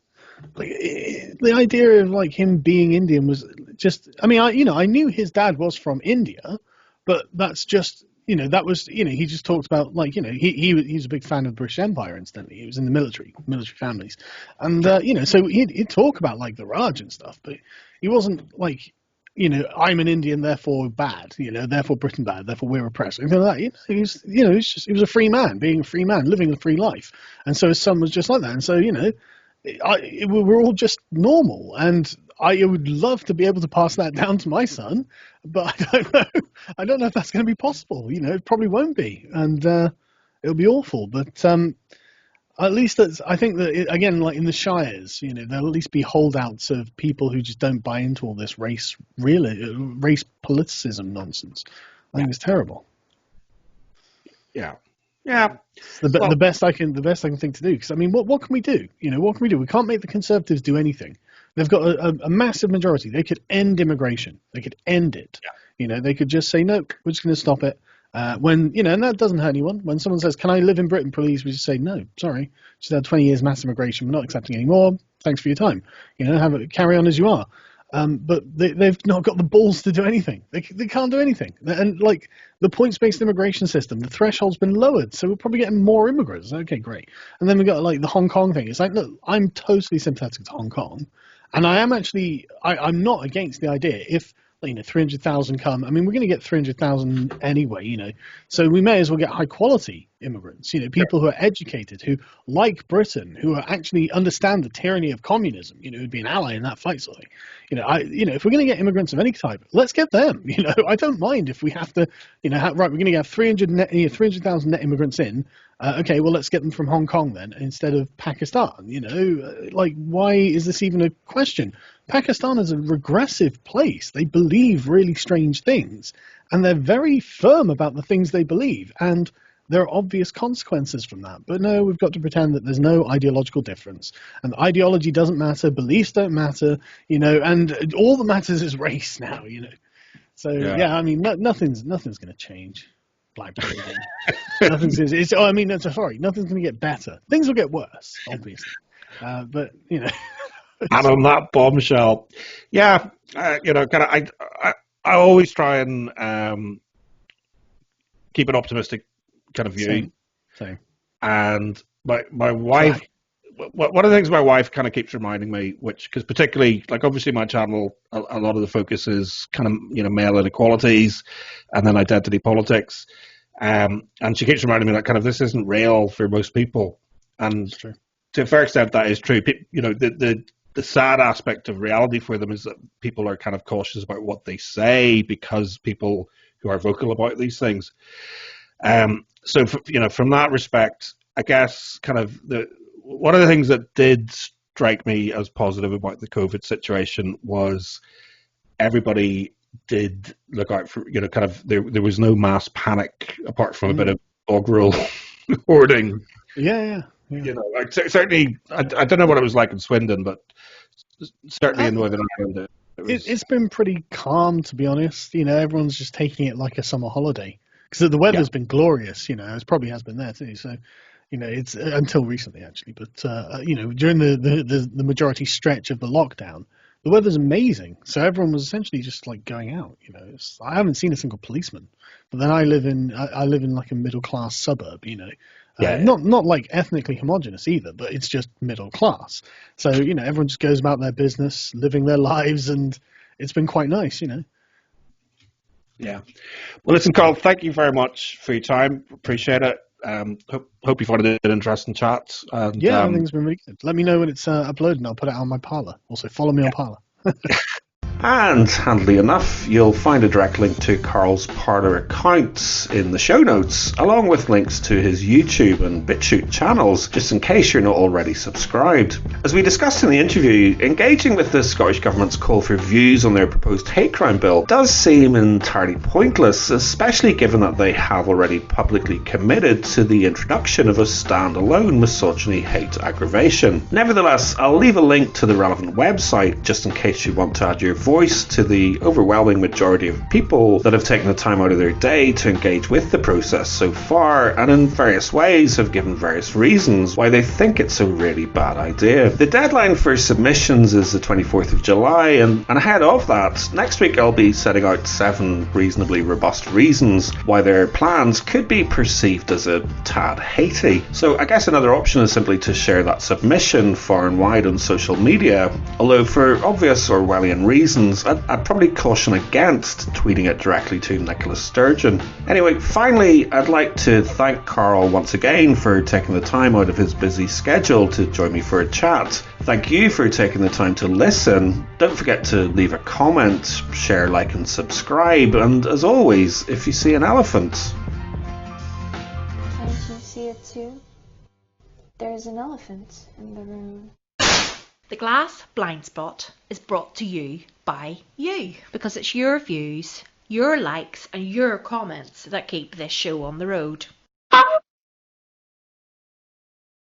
idea of like him being Indian was just. I mean, I knew his dad was from India, but that's just. That was, he just talked about, like, he's a big fan of the British Empire, incidentally. He was in the military families. And, so he'd talk about, like, the Raj and stuff, but he wasn't like, I'm an Indian, therefore bad, therefore Britain bad, therefore we're oppressed. Anything like that. He was a free man, being a free man, living a free life. And so his son was just like that. And so, we're all just normal. And I would love to be able to pass that down to my son, but I don't know. I don't know if that's going to be possible. It probably won't be, and it'll be awful. But at least I think that again, like in the Shires, there'll at least be holdouts of people who just don't buy into all this race politicism nonsense. I think it's terrible. Yeah. The best I can think to do, because I mean, what can we do? What can we do? We can't make the Conservatives do anything. They've got a massive majority. They could end immigration. They could end it. Yeah. They could just say, no, we're just going to stop it. And that doesn't hurt anyone. When someone says, can I live in Britain, please? We just say, no, sorry. Just had 20 years mass immigration. We're not accepting anymore. Thanks for your time. Carry on as you are. But they've not got the balls to do anything. They can't do anything. And like the points-based immigration system, the threshold's been lowered, so we're probably getting more immigrants. Okay, great. And then we got like the Hong Kong thing. It's like, look, I'm totally sympathetic to Hong Kong, and I am actually, I'm not against the idea if 300,000 come. I mean, we're going to get 300,000 anyway, so we may as well get high quality immigrants, people who are educated, who like Britain, who are actually understand the tyranny of communism, who'd be an ally in that fight sort of thing. If we're going to get immigrants of any type, let's get them. I don't mind if we have to, right, we're going to have 300,000 net immigrants in. Okay, well, let's get them from Hong Kong then instead of Pakistan. Like, why is this even a question? Pakistan is a regressive place. They believe really strange things, and they're very firm about the things they believe, and there are obvious consequences from that. But no, we've got to pretend that there's no ideological difference, and ideology doesn't matter, beliefs don't matter, and all that matters is race now, So yeah, I mean, nothing's going to change. BlackBerry. Nothing's going to get better. Things will get worse, obviously. But And on that bombshell, yeah, I always try and keep an optimistic kind of view. Same. And my wife, one of the things my wife kind of keeps reminding me, because particularly, like obviously my channel, a lot of the focus is kind of, male inequalities and then identity politics. And she keeps reminding me that kind of this isn't real for most people. And to a fair extent, that is true. The sad aspect of reality for them is that people are kind of cautious about what they say because people who are vocal about these things. So, from that respect, I guess kind of one of the things that did strike me as positive about the COVID situation was everybody did look out for, kind of there was no mass panic apart from a bit of doggerel hoarding. Yeah. Certainly, I don't know what it was like in Swindon, but certainly in Northern Ireland. It's been pretty calm, to be honest. Everyone's just taking it like a summer holiday. Because the weather's been glorious, it probably has been there too. So, it's until recently actually, but during the majority stretch of the lockdown, the weather's amazing. So everyone was essentially just like going out. I haven't seen a single policeman. But then I live in like a middle class suburb. Not like ethnically homogenous either, but it's just middle class. So everyone just goes about their business, living their lives, and it's been quite nice. Yeah. Well, listen, Carl, thank you very much for your time. Appreciate it. Hope you found it an interesting chat. And, everything's been really good. Let me know when it's uploaded and I'll put it on my Parler. Also, follow me on Parler. And, handily enough, you'll find a direct link to Carl's Parler accounts in the show notes, along with links to his YouTube and BitChute channels, just in case you're not already subscribed. As we discussed in the interview, engaging with the Scottish Government's call for views on their proposed hate crime bill does seem entirely pointless, especially given that they have already publicly committed to the introduction of a standalone misogyny hate aggravation. Nevertheless, I'll leave a link to the relevant website, just in case you want to add your voice to the overwhelming majority of people that have taken the time out of their day to engage with the process so far, and in various ways have given various reasons why they think it's a really bad idea. The deadline for submissions is the 24th of July, and ahead of that, next week I'll be setting out 7 reasonably robust reasons why their plans could be perceived as a tad hatey. So I guess another option is simply to share that submission far and wide on social media, although for obvious Orwellian reasons I'd probably caution against tweeting it directly to Nicola Sturgeon. Anyway, finally, I'd like to thank Carl once again for taking the time out of his busy schedule to join me for a chat. Thank you for taking the time to listen. Don't forget to leave a comment, share, like and subscribe, and as always, if you see an elephant... Can't you see it too? There's an elephant in the room. The Glass Blind Spot is brought to you by you, because it's your views, your likes and your comments that keep this show on the road.